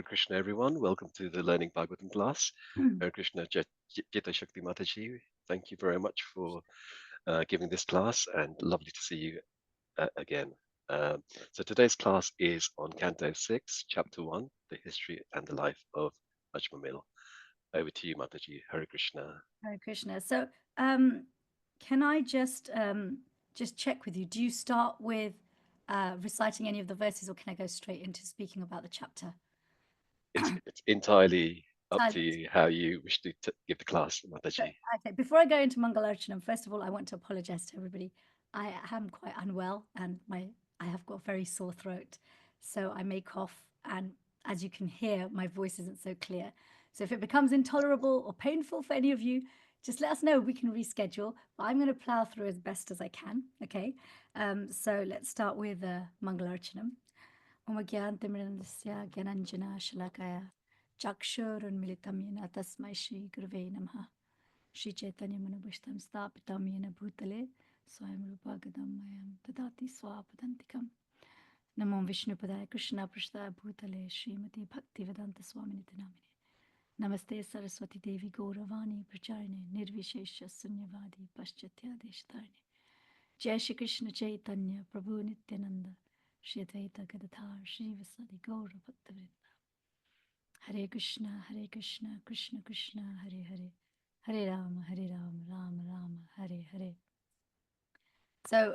Krishna, everyone. Welcome to the Learning Bhagavatam class. Mm. Hare Krishna, Jita Shakti Mataji. Thank you very much for giving this class and lovely to see you again. Um, so today's class is on Canto 6, Chapter 1, the history and the life of Ajāmila. Over to you, Mataji. Hare Krishna. Hare Krishna. So, um, can I just check with you? Do you start with reciting any of the verses, or can I go straight into speaking about the chapter? It's entirely up to Silent. you how you wish to give the class, So, Mataji. okay, before I go into Mangalarchanam, first of all, I want to apologize to everybody. I am quite unwell, and I have got a very sore throat, so I may cough, and as you can hear, my voice isn't so clear. So if it becomes intolerable or painful for any of you, just let us know. We can reschedule. But I'm going to plow through as best as I can. Okay. So let's start with Mangalarchanam. Om Gyantimirandasya Gyananjana Shalakaya Chakshurunmilitam Yena Tasmai Shri Gurve Namaha. Shri Chaitanya Manabhishtam Stapitam Yena Bhutale Swayam Rupa Gadamayam Tadati Swapadantikam. Namo Vishnu Padaya Krishna Prasthaya Bhutale Srimati Bhakti Vedanta Swamini Namine. Namaste Saraswati Devi Gauravani Pracharine Nirvishesha Sunyavadi Paschatya Deshtarine. Jai Shri Krishna Chaitanya Prabhu Nityananda Shri Advaita Gadadhar Shri Vasadi Gaura Bhaktavrinda. Hare Krishna Krishna Krishna Hare Hare Hare Rama Rama Rama Hare Hare. So,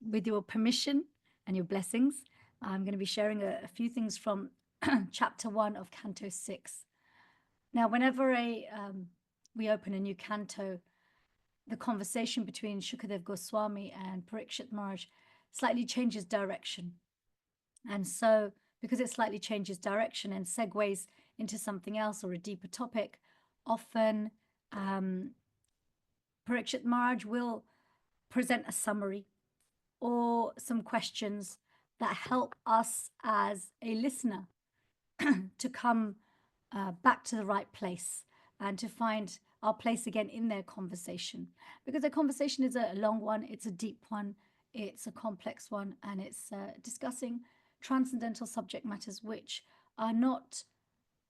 with your permission and your blessings, I'm going to be sharing a few things from chapter 1 of Canto 6. Now, whenever we open a new canto, the conversation between Shukadev Goswami and Parikshit Maharaj slightly changes direction. And so, because it slightly changes direction and segues into something else or a deeper topic, often Parikshit Maharaj will present a summary or some questions that help us as a listener to come back to the right place and to find our place again in their conversation. Because their conversation is a long one, it's a deep one, it's a complex one, and it's discussing transcendental subject matters which are not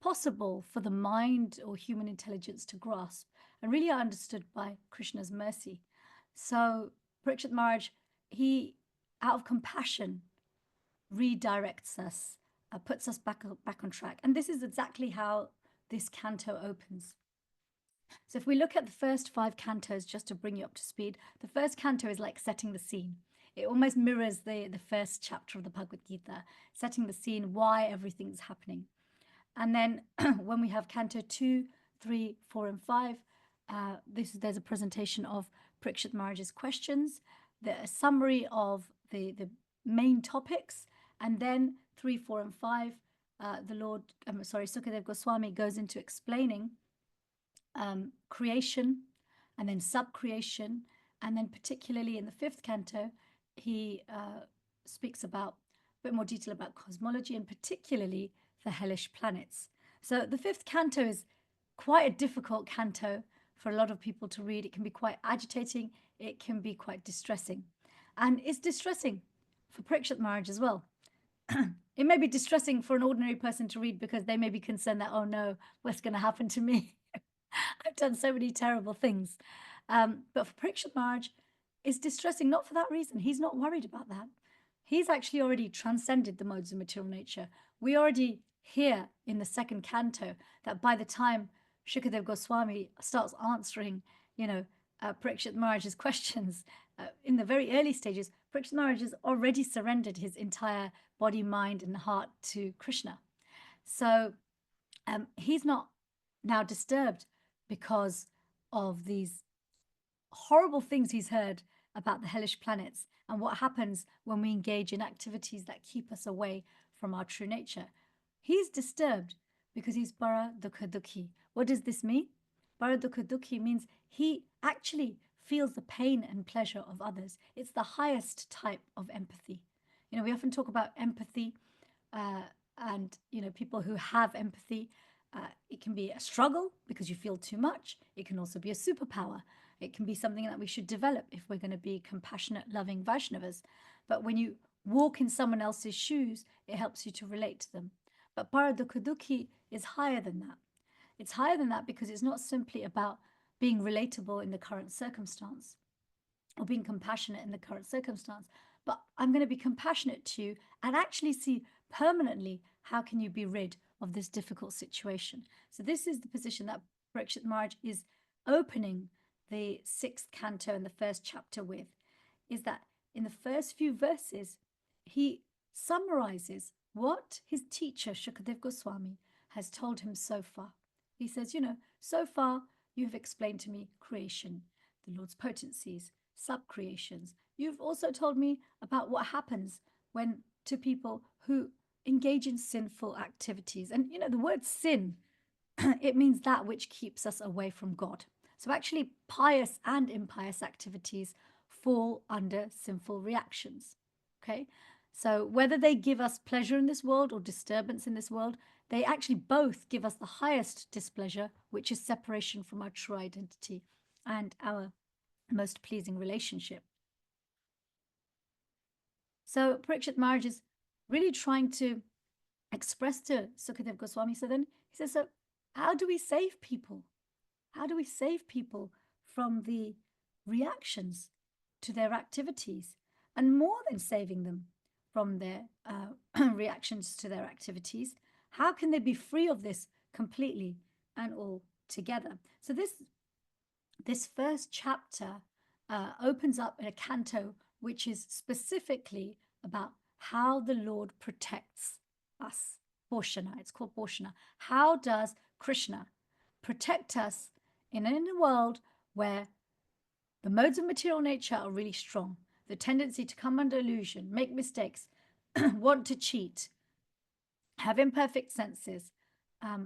possible for the mind or human intelligence to grasp and really are understood by Krishna's mercy. So Parikshit Maharaj, he, out of compassion, redirects us, puts us back on track. And this is exactly how this canto opens. So if we look at the first 5 cantos, just to bring you up to speed, the first canto is like setting the scene. It almost mirrors the first chapter of the Bhagavad Gita, setting the scene, why everything's happening. And then when we have canto 2, 3, 4, and 5, there's a presentation of Parikshit Maharaj's questions, a summary of the main topics, and then 3, 4, and 5, Sukadev Goswami goes into explaining creation and then sub-creation, and then particularly in the 5th canto, he speaks about a bit more detail about cosmology and particularly the hellish planets. So the 5th canto is quite a difficult canto for a lot of people to read. It can be quite agitating, it can be quite distressing. And it's distressing for Parikshit Maharaj as well. It may be distressing for an ordinary person to read because they may be concerned that, oh no, what's going to happen to me? I've done so many terrible things. But for Parikshit Maharaj, it's distressing not for that reason. He's not worried about that. He's actually already transcended the modes of material nature. We already hear in the 2nd canto that by the time Shukadev Goswami starts answering, Parikshit Maharaj's questions, in the very early stages, Parikshit Maharaj has already surrendered his entire body, mind, and heart to Krishna. So he's not now disturbed because of these horrible things he's heard about the hellish planets and what happens when we engage in activities that keep us away from our true nature. He's disturbed because he's para dukha dukhi. What does this mean? Para dukha dukhi means he actually feels the pain and pleasure of others. It's the highest type of empathy. We often talk about empathy and, people who have empathy. It can be a struggle because you feel too much. It can also be a superpower. It can be something that we should develop if we're going to be compassionate, loving Vaishnavas. But when you walk in someone else's shoes, it helps you to relate to them. But Paradukha is higher than that. It's higher than that because it's not simply about being relatable in the current circumstance or being compassionate in the current circumstance, but I'm going to be compassionate to you and actually see permanently how can you be rid of this difficult situation. So this is the position that Parikshit Maharaj is opening the sixth canto and the first chapter with, is that in the first few verses, he summarizes what his teacher, Shukadev Goswami, has told him so far. He says, so far you have explained to me creation, the Lord's potencies, sub-creations. You've also told me about what happens when to people who engage in sinful activities. And, the word sin, it means that which keeps us away from God. So actually, pious and impious activities fall under sinful reactions. Okay? So whether they give us pleasure in this world or disturbance in this world, they actually both give us the highest displeasure, which is separation from our true identity and our most pleasing relationship. So Parikshit Maharaj is really trying to express to Sukadev Goswami. So then he says, so how do we save people? How do we save people from the reactions to their activities? And more than saving them from their reactions to their activities, how can they be free of this completely and altogether? So this first chapter opens up in a canto which is specifically about how the Lord protects us. Poshana, it's called Poshana. How does Krishna protect us in a world where the modes of material nature are really strong? The tendency to come under illusion, make mistakes, want to cheat, have imperfect senses,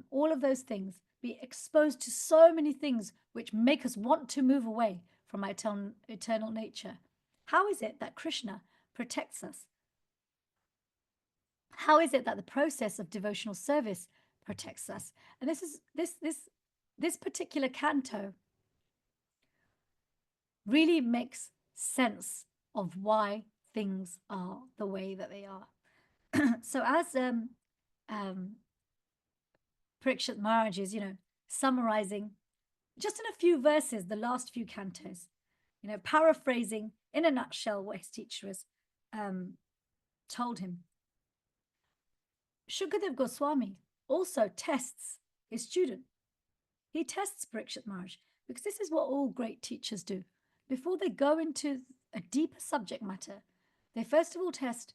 all of those things, be exposed to so many things which make us want to move away from our eternal nature. How is it that Krishna protects us? How is it that the process of devotional service protects us? And this particular canto really makes sense of why things are the way that they are. So as Parikshit Maharaj is, summarizing just in a few verses the last few cantos, paraphrasing in a nutshell what his teacher has told him. Shukadev Goswami also tests his student. He tests Parikshit Maharaj because this is what all great teachers do. Before they go into a deeper subject matter, they first of all test,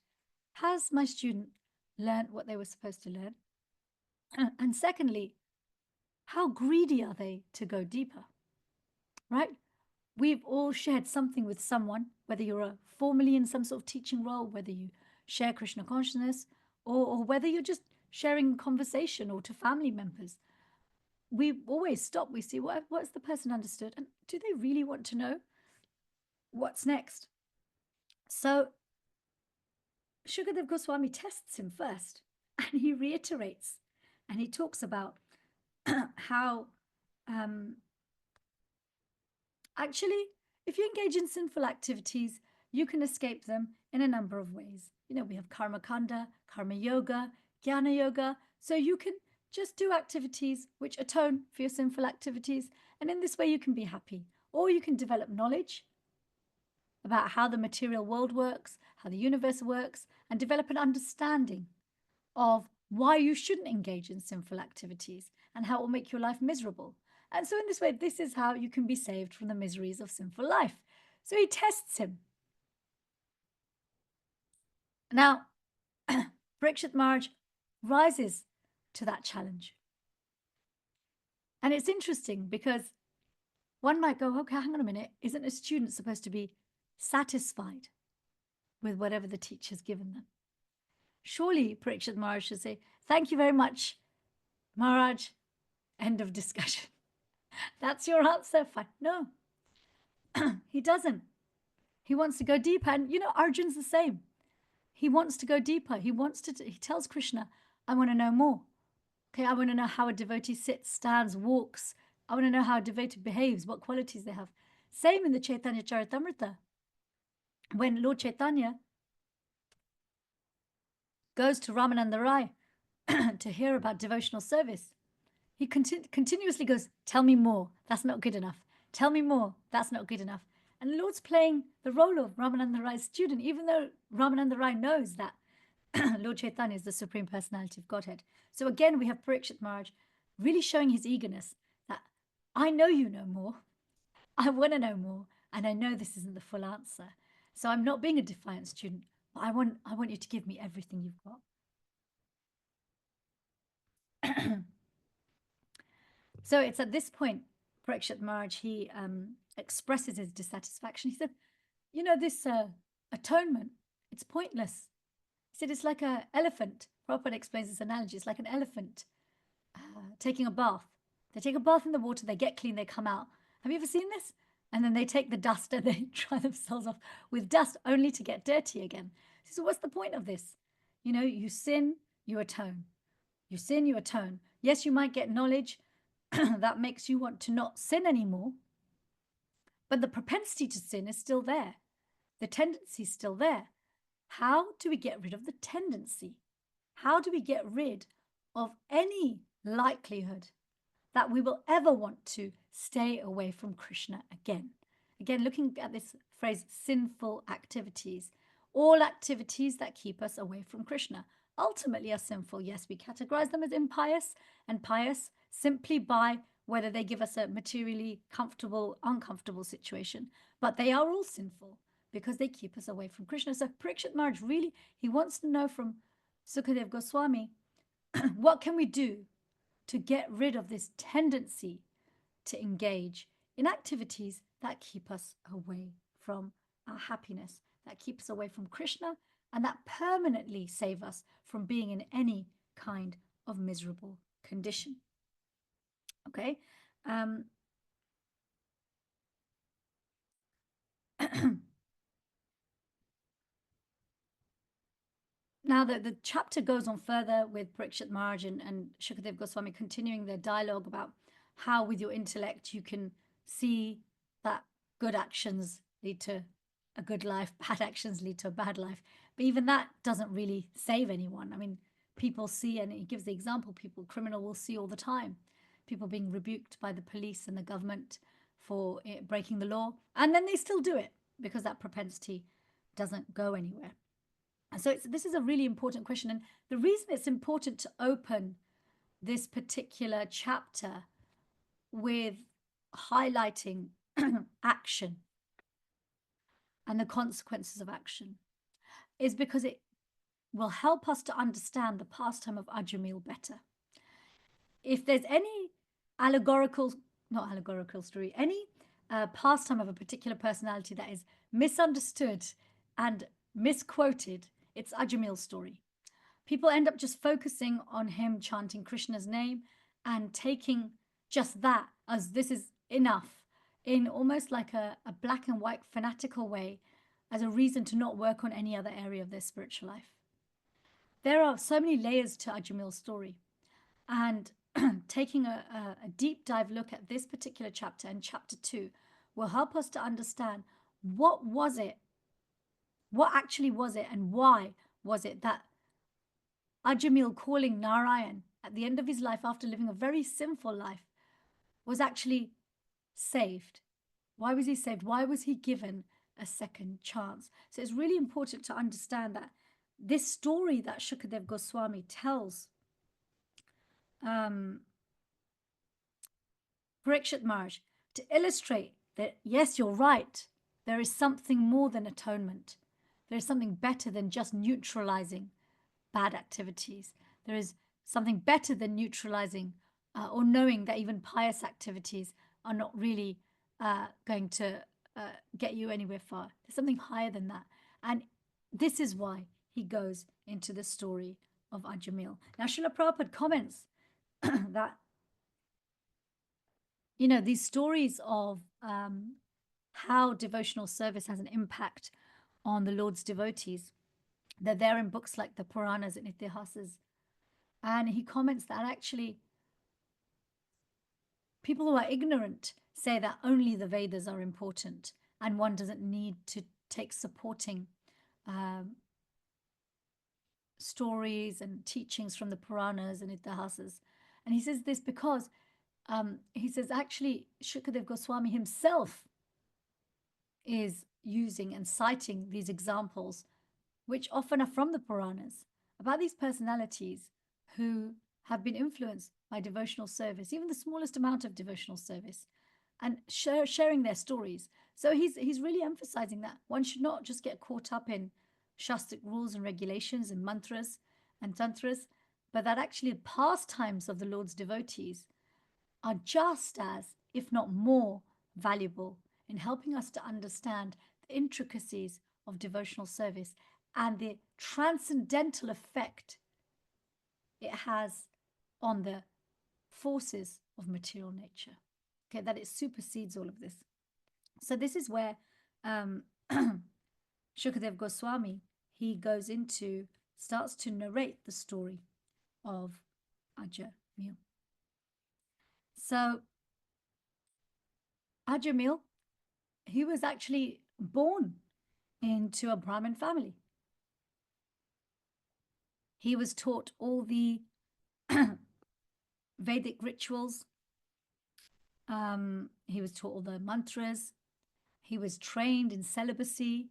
has my student learned what they were supposed to learn? And secondly, how greedy are they to go deeper? Right? We've all shared something with someone, whether you're formally in some sort of teaching role, whether you share Krishna consciousness, or whether you're just sharing conversation or to family members. We always stop. We see what's the person understood, and do they really want to know what's next? So Shukadev Goswami tests him first, and he reiterates, and he talks about how actually, if you engage in sinful activities, you can escape them in a number of ways. We have karma kanda, karma yoga, jnana yoga. So you can just do activities which atone for your sinful activities. And in this way, you can be happy. Or you can develop knowledge about how the material world works, how the universe works, and develop an understanding of why you shouldn't engage in sinful activities and how it will make your life miserable. And so in this way, this is how you can be saved from the miseries of sinful life. So he tests him. Now, Parikshit Maharaj rises to that challenge. And it's interesting because one might go, okay, hang on a minute, isn't a student supposed to be satisfied with whatever the teacher's given them? Surely Parikshit Maharaj should say, thank you very much, Maharaj, end of discussion. That's your answer? Fine. No, he doesn't. He wants to go deeper. And, Arjun's the same. He wants to go deeper. He tells Krishna, I want to know more. Okay, I want to know how a devotee sits, stands, walks. I want to know how a devotee behaves, what qualities they have. Same in the Chaitanya Charitamrita. When Lord Chaitanya goes to Ramananda Rai to hear about devotional service, he continuously goes, "Tell me more. That's not good enough. Tell me more. That's not good enough." And the Lord's playing the role of Ramananda Rai's student, even though Ramananda Rai knows that Lord Chaitanya is the Supreme Personality of Godhead. So again, we have Parikshit Maharaj really showing his eagerness that I know you know more. I want to know more. And I know this isn't the full answer. So I'm not being a defiant student, but I want you to give me everything you've got. So it's at this point, Parikshit Maharaj, he expresses his dissatisfaction. He said, this atonement, it's pointless. He said, it's like an elephant. Prabhupada explains this analogy. It's like an elephant taking a bath. They take a bath in the water, they get clean, they come out. Have you ever seen this? And then they take the dust and they dry themselves off with dust only to get dirty again. So what's the point of this? You sin, you atone. You sin, you atone. Yes, you might get knowledge that makes you want to not sin anymore, but the propensity to sin is still there. The tendency is still there. How do we get rid of the tendency? How do we get rid of any likelihood that we will ever want to stay away from Krishna again? Again, looking at this phrase, sinful activities, all activities that keep us away from Krishna ultimately are sinful. Yes, we categorize them as impious and pious simply by whether they give us a materially comfortable, uncomfortable situation, but they are all sinful because they keep us away from Krishna. So Parikshit Maharaj really, he wants to know from Sukadev Goswami, what can we do to get rid of this tendency to engage in activities that keep us away from our happiness, that keep us away from Krishna, and that permanently save us from being in any kind of miserable condition. Okay. Now, the chapter goes on further with Parikshit Maharaj and Shukadev Goswami continuing their dialogue about how with your intellect you can see that good actions lead to a good life, bad actions lead to a bad life. But even that doesn't really save anyone. I mean, people see, and he gives the example, criminal will see all the time, people being rebuked by the police and the government for breaking the law, and then they still do it because that propensity doesn't go anywhere. And so this is a really important question. And the reason it's important to open this particular chapter with highlighting action and the consequences of action is because it will help us to understand the pastime of Ajāmila better. If there's any not allegorical story, any pastime of a particular personality that is misunderstood and misquoted, it's Ajāmila's story. People end up just focusing on him chanting Krishna's name and taking just that as this is enough in almost like a black and white fanatical way as a reason to not work on any other area of their spiritual life. There are so many layers to Ajāmila's story, and taking a deep dive look at this particular chapter and chapter 2 will help us to understand what actually was it, and why was it that Ajāmila calling Narayan at the end of his life after living a very sinful life was actually saved. Why was he saved? Why was he given a second chance? So it's really important to understand that this story that Shukadev Goswami tells Parikshit Maharaj to illustrate that, yes, you're right, there is something more than atonement. There is something better than just neutralizing bad activities. There is something better than neutralizing or knowing that even pious activities are not really going to get you anywhere far. There's something higher than that. And this is why he goes into the story of Ajāmila. Now, Srila Prabhupada comments that, these stories of how devotional service has an impact on the Lord's devotees, they're there in books like the Puranas and Itihasas. And he comments that actually people who are ignorant say that only the Vedas are important and one doesn't need to take supporting stories and teachings from the Puranas and Itihasas. And he says this because he says actually Shukadev Goswami himself is using and citing these examples, which often are from the Puranas, about these personalities who have been influenced by devotional service, even the smallest amount of devotional service, and sharing their stories. So he's really emphasizing that one should not just get caught up in Shastric rules and regulations and mantras and tantras, but that actually the pastimes of the Lord's devotees are just as, if not more, valuable in helping us to understand the intricacies of devotional service and the transcendental effect it has on the forces of material nature. Okay, that it supersedes all of this. So this is where Shukadev Goswami, he starts to narrate the story of Ajāmila. So Ajāmila, he was actually born into a Brahmin family. He was taught all the Vedic rituals. He was taught all the mantras. He was trained in celibacy.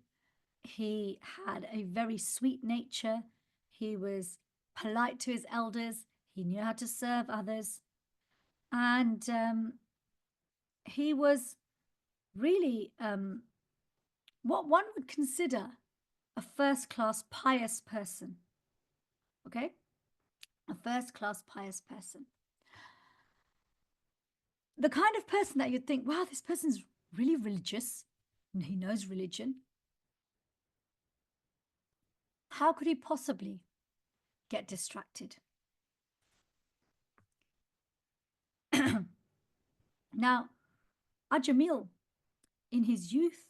He had a very sweet nature. He was polite to his elders. He knew how to serve others. And he was really what one would consider a first-class pious person. Okay? A first-class pious person. The kind of person that you'd think, wow, this person's really religious and he knows religion. How could he possibly get distracted? Now, Ajāmila, in his youth,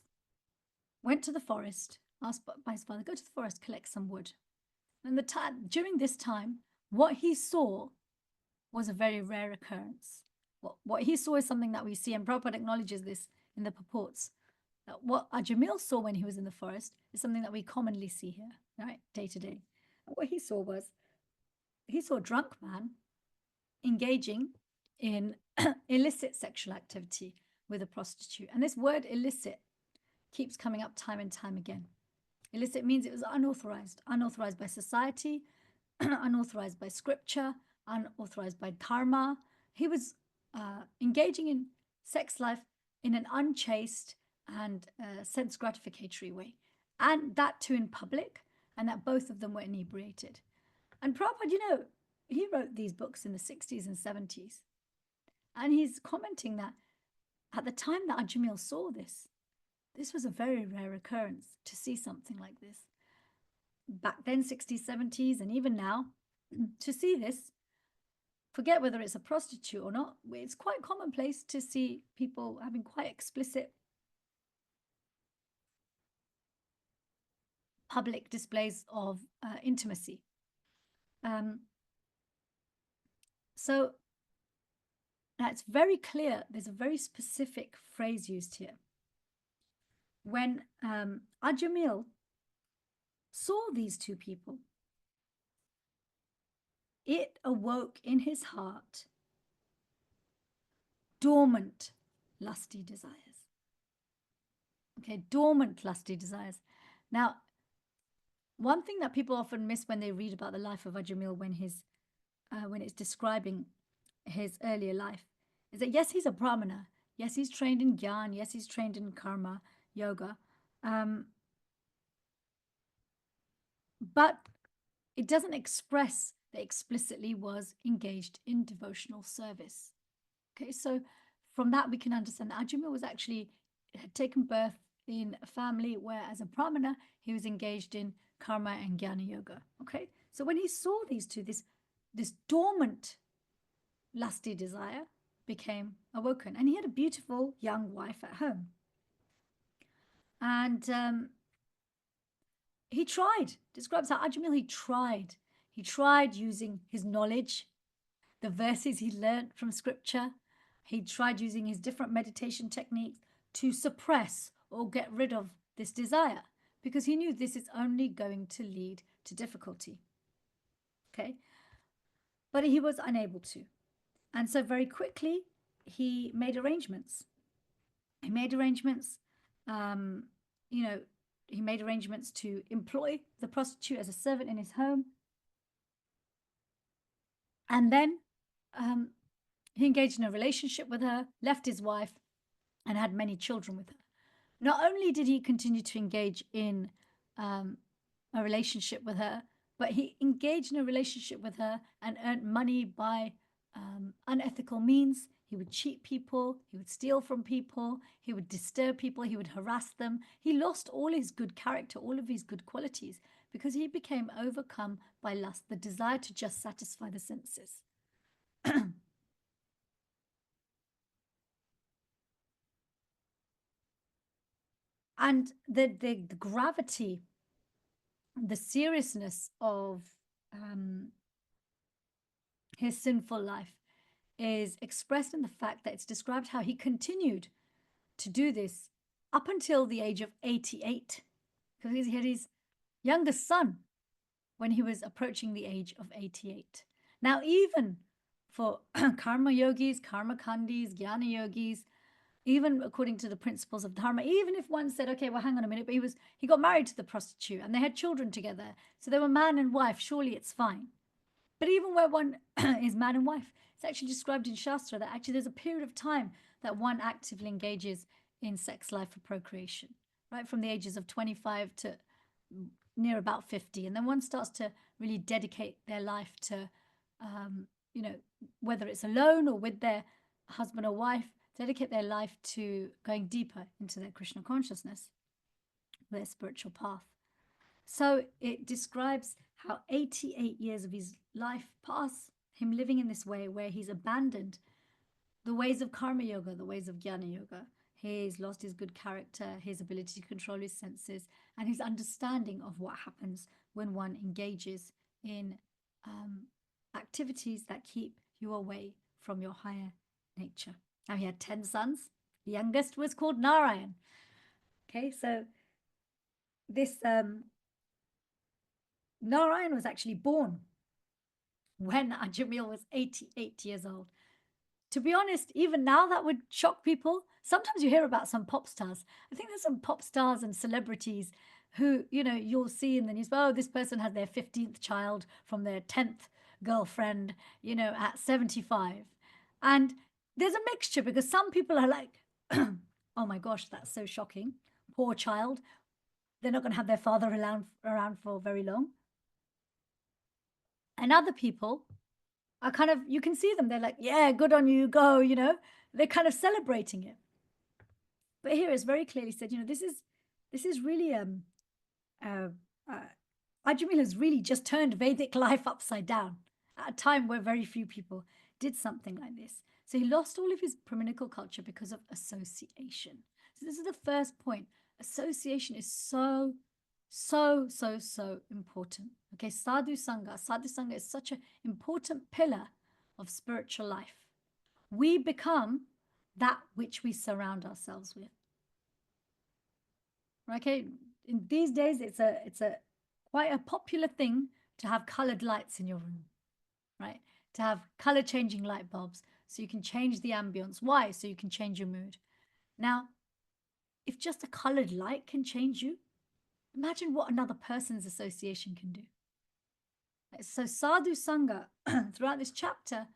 went to the forest, asked by his father, go to the forest, collect some wood. And during this time, what he saw was a very rare occurrence. What he saw is something that we see, and Prabhupada acknowledges this in the purports. That what Ajāmila saw when he was in the forest is something that we commonly see here, right, day to day. And what he saw a drunk man engaging in illicit sexual activity with a prostitute. And this word illicit keeps coming up time and time again. Illicit means it was unauthorized by society, unauthorized by scripture, unauthorized by dharma. He was engaging in sex life in an unchaste and sense gratificatory way, and that too in public, and that both of them were inebriated. And Prabhupada, he wrote these books in the 60s and 70s, and he's commenting that at the time that Ajāmila saw this was a very rare occurrence to see something like this. Back then, 60s, 70s, and even now, to see this, forget whether it's a prostitute or not, it's quite commonplace to see people having quite explicit public displays of intimacy. So now it's very clear, there's a very specific phrase used here. When Ajāmila saw these two people, it awoke in his heart dormant lusty desires. Okay, dormant lusty desires. Now, one thing that people often miss when they read about the life of Ajāmila when it's describing his earlier life is that yes, he's a brahmana, yes, he's trained in gyan, yes, he's trained in karma, yoga, but it doesn't express that explicitly was engaged in devotional service. Okay, so from that we can understand that Ajāmila had taken birth in a family where, as a brahmana, he was engaged in karma and jnana yoga. Okay, so when he saw these two, this dormant lusty desire became awoken, and he had a beautiful young wife at home. And he tried, describes how Ajāmila, he tried using his knowledge, the verses he learned from scripture. He tried using his different meditation techniques to suppress or get rid of this desire, because he knew this is only going to lead to difficulty. Okay. But he was unable to. And so very quickly, he made arrangements. He made arrangements, um, you know, he made arrangements to employ the prostitute as a servant in his home. And then he engaged in a relationship with her, left his wife, and had many children with her. Not only did he continue to engage in a relationship with her, but he engaged in a relationship with her and earned money by unethical means. He would cheat people, he would steal from people, he would disturb people, he would harass them. He lost all his good character, all of his good qualities, because he became overcome by lust, the desire to just satisfy the senses. And the gravity, the seriousness of his sinful life is expressed in the fact that it's described how he continued to do this up until the age of 88, because he had his youngest son when he was approaching the age of 88. Now, even for karma yogis, karma kandis, jnana yogis, even according to the principles of dharma, even if one said, okay, well, hang on a minute, but he got married to the prostitute and they had children together, so they were man and wife, surely it's fine. But even where one is man and wife, it's actually described in Shastra that actually there's a period of time that one actively engages in sex life for procreation, right? From the ages of 25 to near about 50. And then one starts to really dedicate their life to, you know, whether it's alone or with their husband or wife, dedicate their life to going deeper into their Krishna consciousness, their spiritual path. So it describes how 88 years of his life pass, him living in this way where he's abandoned the ways of karma yoga, the ways of jnana yoga. He's lost his good character, his ability to control his senses, and his understanding of what happens when one engages in activities that keep you away from your higher nature. Now, he had 10 sons. The youngest was called Narayan. Okay, so this Narayan was actually born when Ajāmila was 88 years old. To be honest, even now that would shock people. Sometimes you hear about some pop stars. I think there's some pop stars and celebrities who, you know, you'll see in the news, oh, this person had their 15th child from their 10th girlfriend, you know, at 75. And there's a mixture because some people are like, oh my gosh, that's so shocking. Poor child. They're not going to have their father around for very long. And other people are kind of, you can see them, they're like, yeah, good on you, go, you know, they're kind of celebrating it. But here it's very clearly said, you know, this is really Ajāmila has really just turned Vedic life upside down at a time where very few people did something like this. So he lost all of his Brahminical culture because of association. So this is the first point. Association is so important. Okay, sadhu sangha. Sadhu sangha is such an important pillar of spiritual life. We become that which we surround ourselves with. Okay, in these days, it's a quite a popular thing to have colored lights in your room, right? To have color changing light bulbs so you can change the ambience. Why? So you can change your mood. Now, if just a colored light can change you, imagine what another person's association can do. So sadhu sangha, throughout this chapter,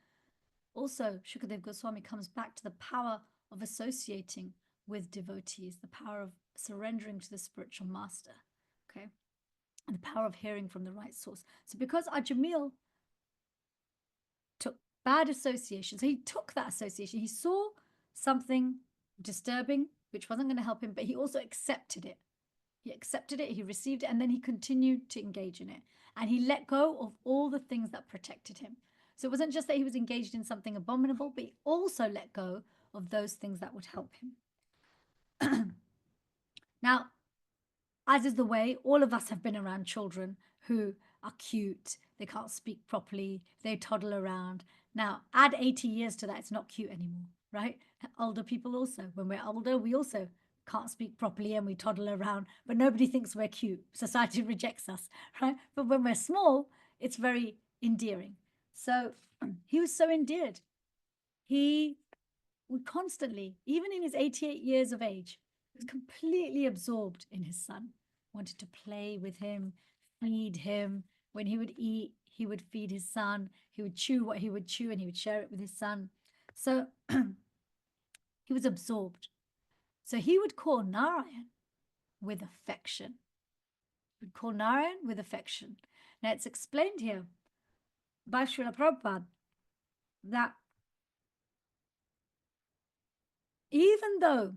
also Shukadev Goswami comes back to the power of associating with devotees, the power of surrendering to the spiritual master, okay, and the power of hearing from the right source. So because Ajāmila took bad association, so he took that association, he saw something disturbing, which wasn't going to help him, but he also accepted it. He accepted it, he received it, and then he continued to engage in it. And he let go of all the things that protected him. So it wasn't just that he was engaged in something abominable, but he also let go of those things that would help him. Now, as is the way, all of us have been around children who are cute, they can't speak properly, they toddle around. Now, add 80 years to that, it's not cute anymore, right? Older people also. When we're older, we also can't speak properly and we toddle around, but nobody thinks we're cute. Society rejects us, right? But when we're small, it's very endearing. So he was so endeared. He would constantly, even in his 88 years of age, was completely absorbed in his son, wanted to play with him, feed him. When he would eat, he would feed his son. He would chew what he would chew and he would share it with his son. So he was absorbed. So he would call Narayan with affection. He would call Narayan with affection. Now it's explained here by Srila Prabhupada that even though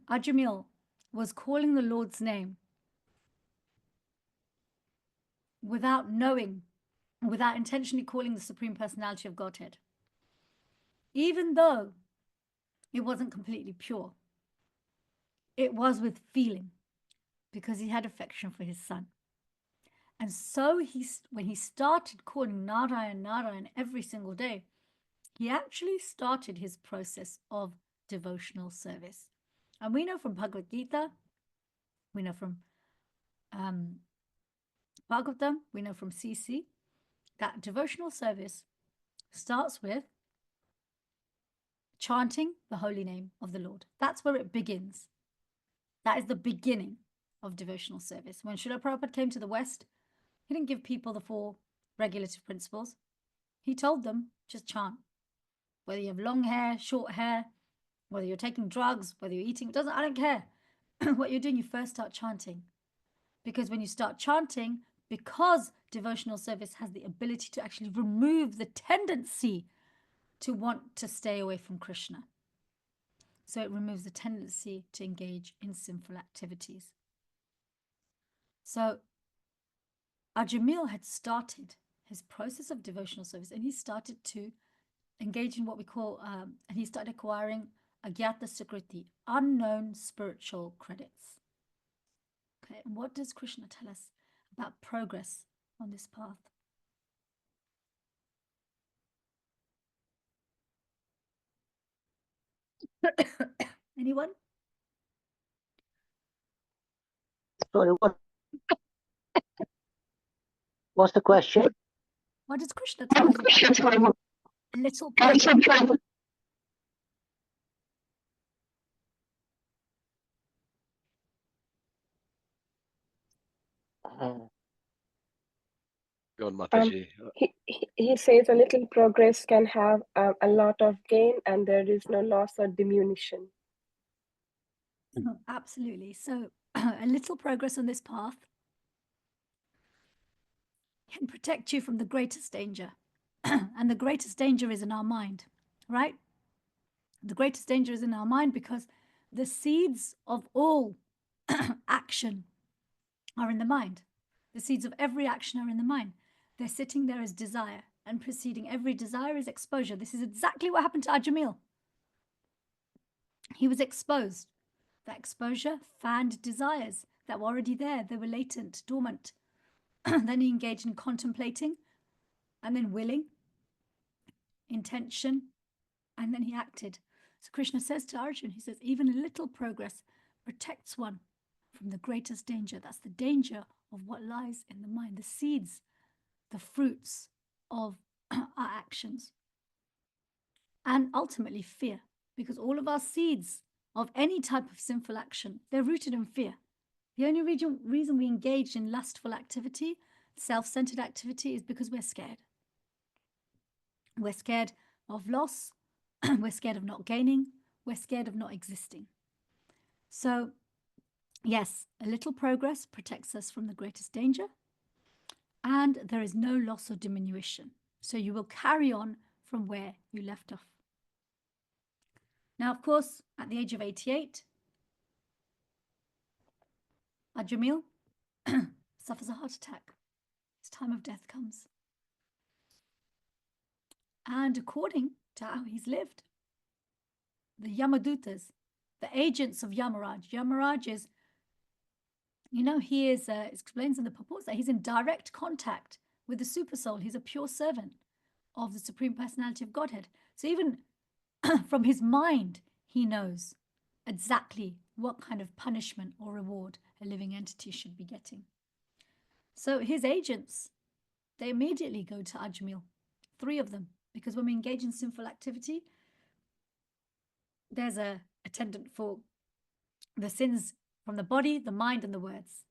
Ajāmila was calling the Lord's name without knowing, without intentionally calling the Supreme Personality of Godhead, even though it wasn't completely pure, it was with feeling because he had affection for his son. And so when he started calling Narayan, Narayan every single day, he actually started his process of devotional service. And we know from Bhagavad Gita, we know from Bhagavatam, we know from CC, that devotional service starts with chanting the holy name of the Lord. That's where it begins. That is the beginning of devotional service. When Srila Prabhupada came to the West, he didn't give people the 4 regulative principles. He told them, just chant. Whether you have long hair, short hair, whether you're taking drugs, whether you're eating, I don't care. What you're doing, you first start chanting. Because when you start chanting, because devotional service has the ability to actually remove the tendency to want to stay away from Krishna. So it removes the tendency to engage in sinful activities. So Ajāmila had started his process of devotional service, and he started to engage in what we call, and he started acquiring agyata sukriti, unknown spiritual credits. Okay, and what does Krishna tell us about progress on this path? Anyone? Sorry, what's the question? What does Krishna tell us about a little progress? Go on, Mataji. He says a little progress can have a lot of gain, and there is no loss or diminution. Absolutely. So a little progress on this path can protect you from the greatest danger. And the greatest danger is in our mind, right? The greatest danger is in our mind because the seeds of all action are in the mind. The seeds of every action are in the mind. They're sitting there as desire, and preceding every desire is exposure. This is exactly what happened to Ajāmila. He was exposed. That exposure fanned desires that were already there. They were latent, dormant. Then he engaged in contemplating, and then willing, intention, and then he acted. So Krishna says to Arjuna, he says, even a little progress protects one from the greatest danger. That's the danger of what lies in the mind, the seeds, the fruits of our actions. And ultimately fear, because all of our seeds of any type of sinful action, they're rooted in fear. The only reason we engage in lustful activity, self-centered activity, is because we're scared. We're scared of loss. We're scared of not gaining. We're scared of not existing. So, yes, a little progress protects us from the greatest danger, and there is no loss or diminution. So you will carry on from where you left off. Now, of course, at the age of 88, Ajāmila suffers a heart attack. His time of death comes. And according to how he's lived, the Yamadutas, the agents of Yamaraj, Yamaraj is, he is, it explains in the purports that he's in direct contact with the super soul. He's a pure servant of the Supreme Personality of Godhead. So even from his mind, he knows exactly what kind of punishment or reward a living entity should be getting. So his agents they immediately go to Ajāmila, 3 of them, because when we engage in sinful activity, there's a attendant for the sins from the body, the mind, and the words.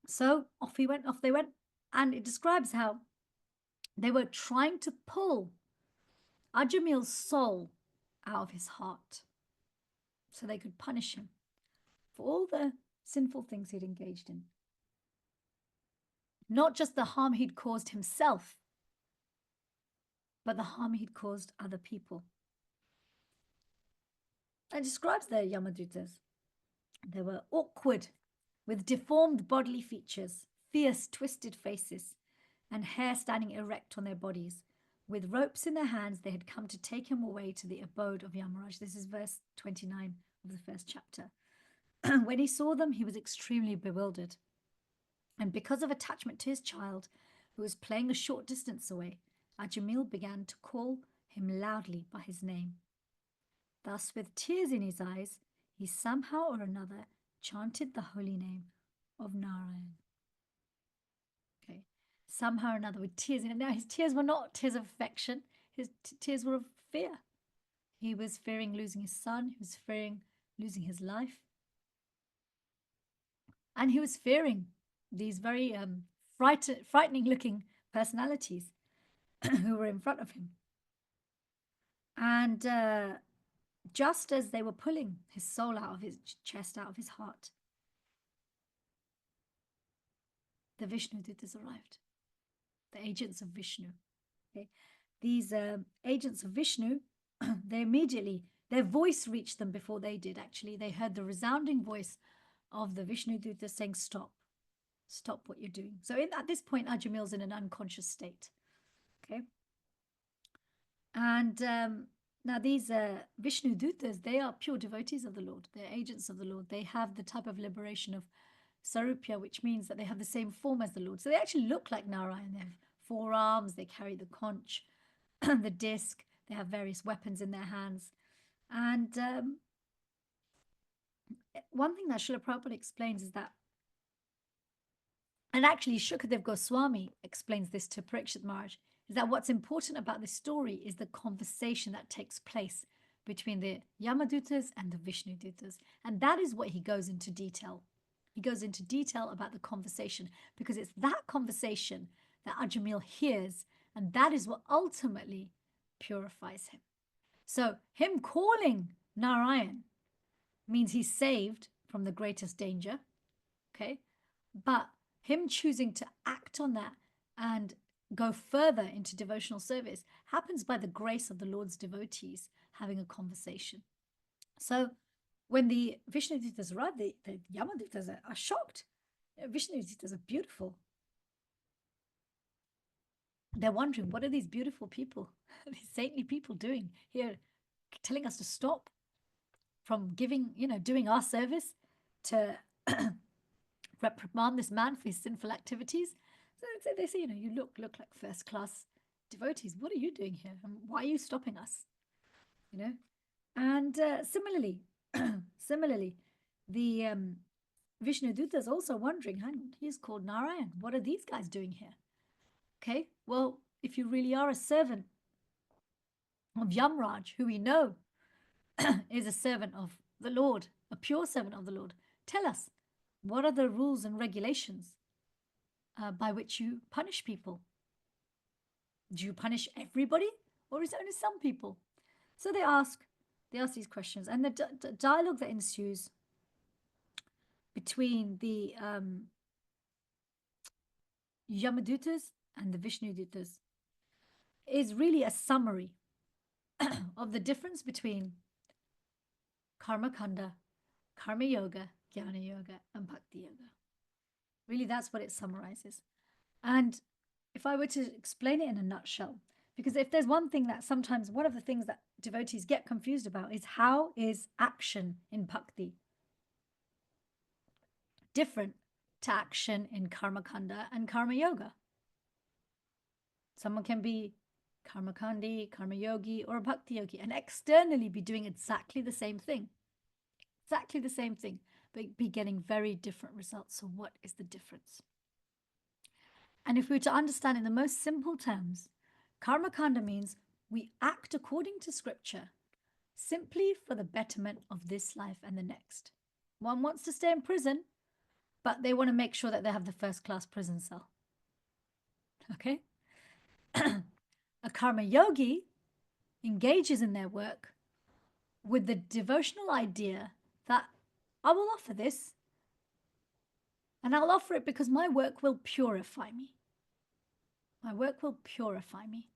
So off they went, and it describes how they were trying to pull Ajāmila's soul out of his heart so they could punish him for all the sinful things he'd engaged in. Not just the harm he'd caused himself, but the harm he'd caused other people. It describes the Yamadutas. They were awkward, with deformed bodily features, fierce, twisted faces, and hair standing erect on their bodies. With ropes in their hands, they had come to take him away to the abode of Yamaraj. This is verse 29 of the first chapter. When he saw them, he was extremely bewildered. And because of attachment to his child, who was playing a short distance away, Ajāmila began to call him loudly by his name. Thus, with tears in his eyes, he somehow or another chanted the holy name of Narayan. Okay, somehow or another with tears in it. Now, his tears were not tears of affection. His tears were of fear. He was fearing losing his son. He was fearing losing his life. And he was fearing these very frightening-looking personalities who were in front of him. And just as they were pulling his soul out of his chest, out of his heart, the Vishnu-dutas arrived, the agents of Vishnu. Okay? These agents of Vishnu, their voice reached them before they did, actually. They heard the resounding voice of the Vishnu-dutas saying, stop what you're doing. So at this point, Ajāmila's in an unconscious state. Okay? And now these Vishnu-dutas, they are pure devotees of the Lord. They're agents of the Lord. They have the type of liberation of Sarupya, which means that they have the same form as the Lord. So they actually look like Narayan. They have 4 arms, they carry the conch, the disc, they have various weapons in their hands. And one thing that Srila Prabhupada explains is that, and actually Shukadev Goswami explains this to Parikshit Maharaj, is that what's important about this story is the conversation that takes place between the Yamadutas and the Vishnu-dutas. And that is what he goes into detail. He goes into detail about the conversation because it's that conversation that Ajāmila hears, and that is what ultimately purifies him. So him calling Narayan means he's saved from the greatest danger, okay? But him choosing to act on that and go further into devotional service happens by the grace of the Lord's devotees having a conversation. So when the Vishnu-dutas arrive, the Yamadutas are shocked. Vishnu-dutas are beautiful. They're wondering, what are these beautiful people, these saintly people doing here, telling us to stop from giving, doing our service to reprimand this man for his sinful activities. So they say, you look like first-class devotees. What are you doing here? And why are you stopping us? And similarly, the Vishnu-dutas also wondering, hang on, he's called Narayan. What are these guys doing here? Okay, well, if you really are a servant of Yamraj, who we know is a servant of the Lord, a pure servant of the Lord, tell us, what are the rules and regulations by which you punish people? Do you punish everybody, or is it only some people? So they ask these questions, and the dialogue that ensues between the Yamadutas and the Vishnu-dutas is really a summary of the difference between Karma Kanda, Karma Yoga, Jnana Yoga, and Bhakti Yoga. Really, that's what it summarizes. And if I were to explain it in a nutshell, because if there's one thing that sometimes, one of the things that devotees get confused about is how is action in Bhakti different to action in Karma Kanda and Karma Yoga? Someone can be Karma Kandi, Karma Yogi, or a Bhakti Yogi and externally be doing exactly the same thing. Exactly the same thing, but be getting very different results. So what is the difference? And if we were to understand in the most simple terms, karma kanda means we act according to scripture simply for the betterment of this life and the next. One wants to stay in prison, but they want to make sure that they have the first class prison cell. Okay? A karma yogi engages in their work with the devotional idea that I will offer this, and I'll offer it because my work will purify me. My work will purify me.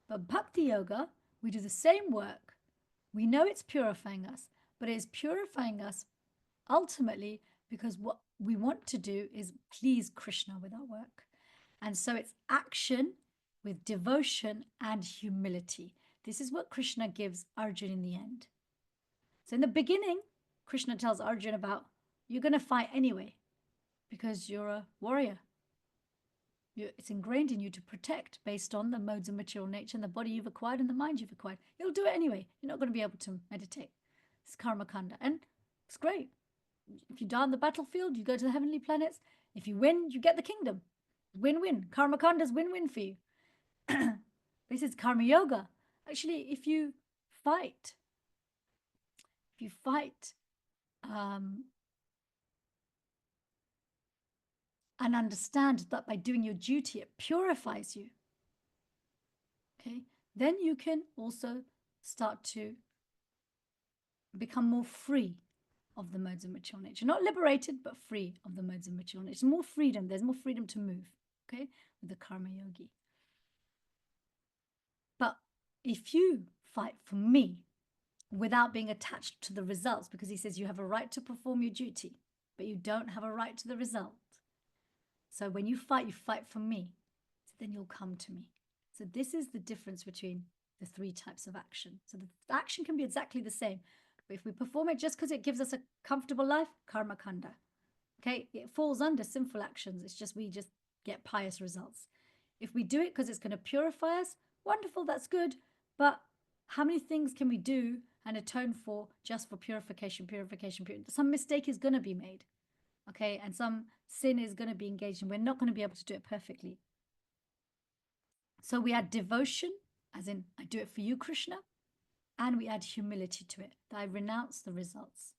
But bhakti yoga, we do the same work. We know it's purifying us, but it is purifying us ultimately because what we want to do is please Krishna with our work. And so it's action with devotion and humility. This is what Krishna gives Arjuna in the end. So in the beginning, Krishna tells Arjuna about, you're going to fight anyway because you're a warrior. It's ingrained in you to protect based on the modes of material nature and the body you've acquired and the mind you've acquired. You'll do it anyway. You're not going to be able to meditate. It's karma kanda. And it's great. If you die on the battlefield, you go to the heavenly planets. If you win, you get the kingdom. Win-win. Karma kanda is win-win for you. This is karma yoga. Actually, if you fight, and understand that by doing your duty, it purifies you, okay, then you can also start to become more free of the modes of material nature. Not liberated, but free of the modes of material nature. More freedom. There's more freedom to move, okay, with the karma yogi. But if you fight for me without being attached to the results, because he says you have a right to perform your duty, but you don't have a right to the result. So when you fight for me. So then you'll come to me. So this is the difference between the three types of action. So the action can be exactly the same. But if we perform it just because it gives us a comfortable life, karma kanda. Okay, it falls under sinful actions. It's just we just get pious results. If we do it because it's going to purify us, wonderful, that's good. But how many things can we do and atone for just for purification? Some mistake is going to be made. Okay, and some sin is going to be engaged and we're not going to be able to do it perfectly. So we add devotion, as in I do it for you, Krishna, and we add humility to it, that I renounce the results.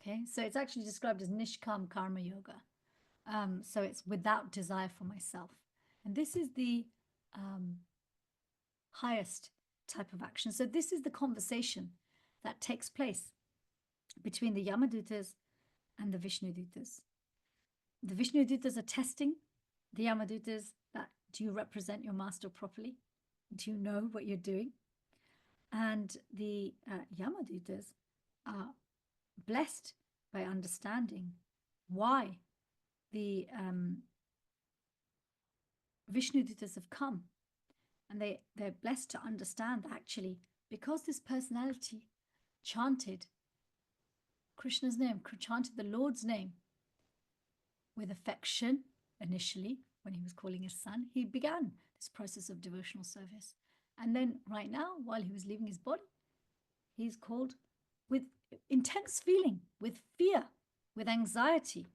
Okay, so it's actually described as nishkam karma yoga. So it's without desire for myself. And this is the highest type of action. So this is the conversation that takes place between the Yamadutas and the Vishnudutas. The Vishnudutas are testing the Yamadutas that do you represent your master properly? Do you know what you're doing? And the Yamadutas are blessed by understanding why the Vishnudutas have come. And they're blessed to understand that actually, because this personality chanted Krishna's name, chanted the Lord's name with affection initially, when he was calling his son, he began this process of devotional service. And then right now, while he was leaving his body, he's called with intense feeling, with fear, with anxiety.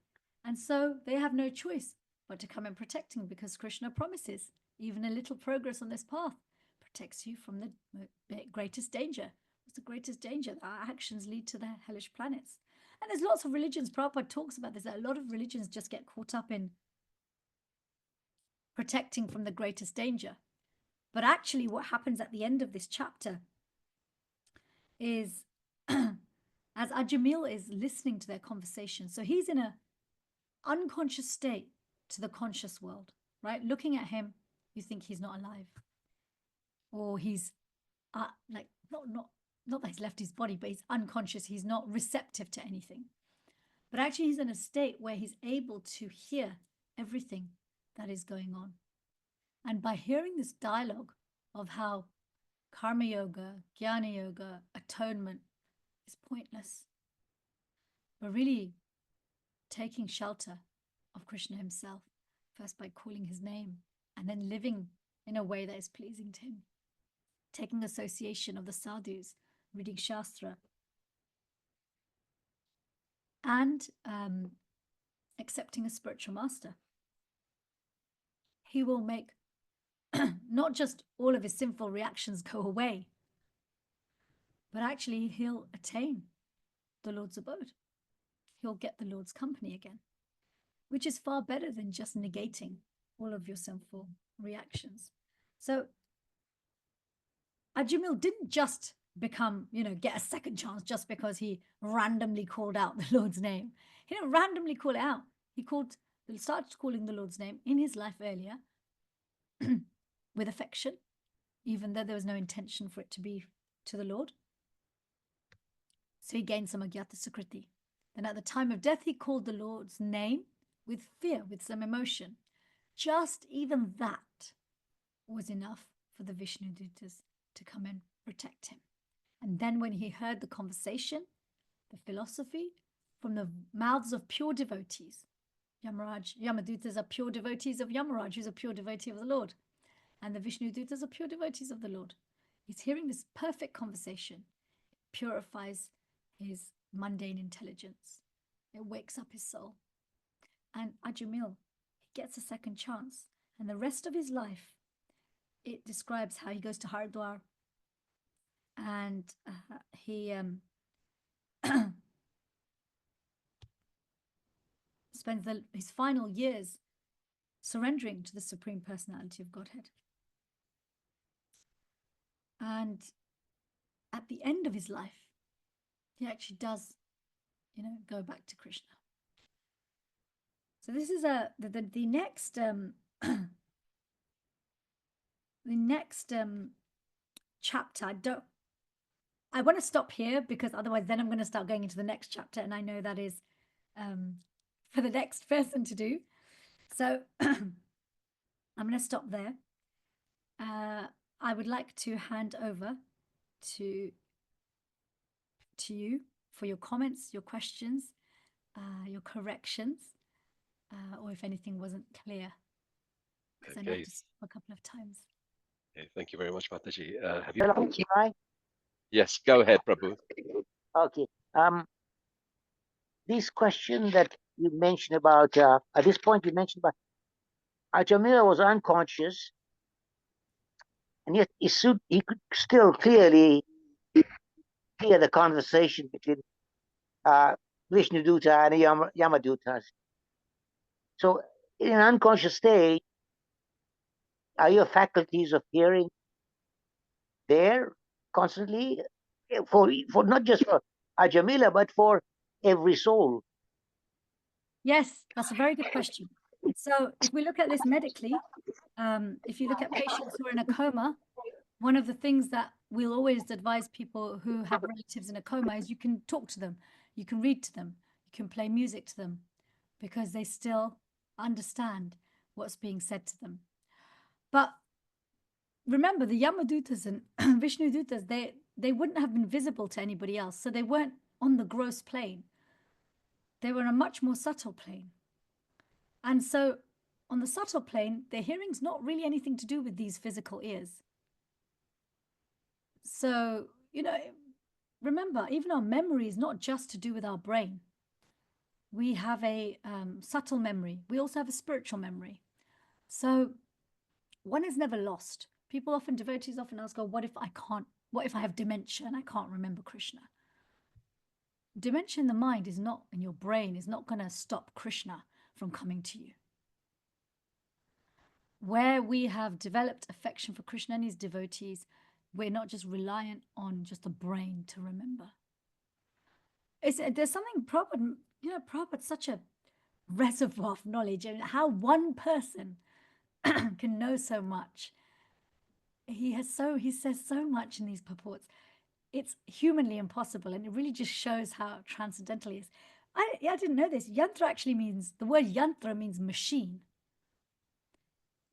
And so they have no choice but to come and protect him, because Krishna promises even a little progress on this path protects you from the greatest danger. What's the greatest danger? Our actions lead to the hellish planets. And there's lots of religions, Prabhupada talks about this, that a lot of religions just get caught up in protecting from the greatest danger. But actually what happens at the end of this chapter is as Ajāmila is listening to their conversation, so he's in an unconscious state to the conscious world, right? Looking at him, you think he's not alive, or he's like not that he's left his body, but he's unconscious. He's not receptive to anything. But actually he's in a state where he's able to hear everything that is going on. And by hearing this dialogue of how karma yoga, jnana yoga, atonement is pointless, but really taking shelter of Krishna himself, first by calling his name and then living in a way that is pleasing to him, taking association of the sadhus, reading Shastra, and accepting a spiritual master. he will make not just all of his sinful reactions go away, but actually he'll attain the Lord's abode. He'll get the Lord's company again, which is far better than just negating all of your sinful reactions. So Ajāmila didn't just become, get a second chance just because he randomly called out the Lord's name. He didn't randomly call it out. He started calling the Lord's name in his life earlier with affection, even though there was no intention for it to be to the Lord. So he gained some agyata sukriti. Then at the time of death, he called the Lord's name with fear, with some emotion. Just even that was enough for the Vishnu Dutas to come and protect him. And then when he heard the conversation, the philosophy from the mouths of pure devotees, Yamadutas are pure devotees of Yamaraj, who's a pure devotee of the Lord. And the Vishnu Dutas are pure devotees of the Lord. He's hearing this perfect conversation. It purifies his mundane intelligence. It wakes up his soul. And Ajāmila, he gets a second chance. And the rest of his life, it describes how he goes to Haridwar and he spends his final years surrendering to the Supreme Personality of Godhead. And at the end of his life, he actually does, go back to Krishna. So this is the next the next chapter. I want to stop here because otherwise then I'm going to start going into the next chapter, and I know that is for the next person to do. So I'm going to stop there. I would like to hand over to you for your comments, your questions, your corrections, or if anything wasn't clear. Because I know to stop a couple of times. Okay, thank you very much, Mataji. Have Hello, you? Chimai? Yes, go ahead, Prabhu. Okay. This question that you mentioned about, at this point you mentioned about Ajāmila was unconscious, and yet he could still clearly hear the conversation between Vishnu Duta and Yamadutas. So in an unconscious state, are your faculties of hearing there constantly for not just for Ajāmila, but for every soul? Yes, that's a very good question. So if we look at this medically, if you look at patients who are in a coma, one of the things that we'll always advise people who have relatives in a coma is you can talk to them, you can read to them, you can play music to them, because they still understand what's being said to them. But remember, the Yamadutas and Vishnu Dutas, they wouldn't have been visible to anybody else, so they weren't on the gross plane. They were on a much more subtle plane. And so on the subtle plane, their hearing's not really anything to do with these physical ears. So, remember, even our memory is not just to do with our brain. We have a subtle memory. We also have a spiritual memory. So one is never lost. Devotees often ask, what if I have dementia and I can't remember Krishna? Dementia in the mind is not, in your brain, is not going to stop Krishna from coming to you. Where we have developed affection for Krishna and his devotees, we're not just reliant on just the brain to remember. There's something Prabhupada's such a reservoir of knowledge, and how one person can know so much. He says so much in these purports. It's humanly impossible, and it really just shows how transcendental he is. I didn't know this. The word yantra means machine.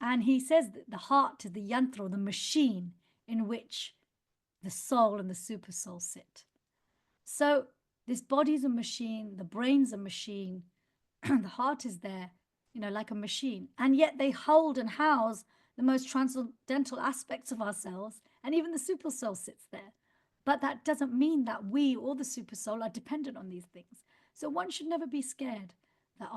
And he says that the heart is the yantra, or the machine, in which the soul and the super soul sit. So this body's a machine, the brain's a machine, the heart is there, like a machine. And yet they hold and house the most transcendental aspects of ourselves, and even the super soul sits there. But that doesn't mean that we or the super soul are dependent on these things. So one should never be scared that,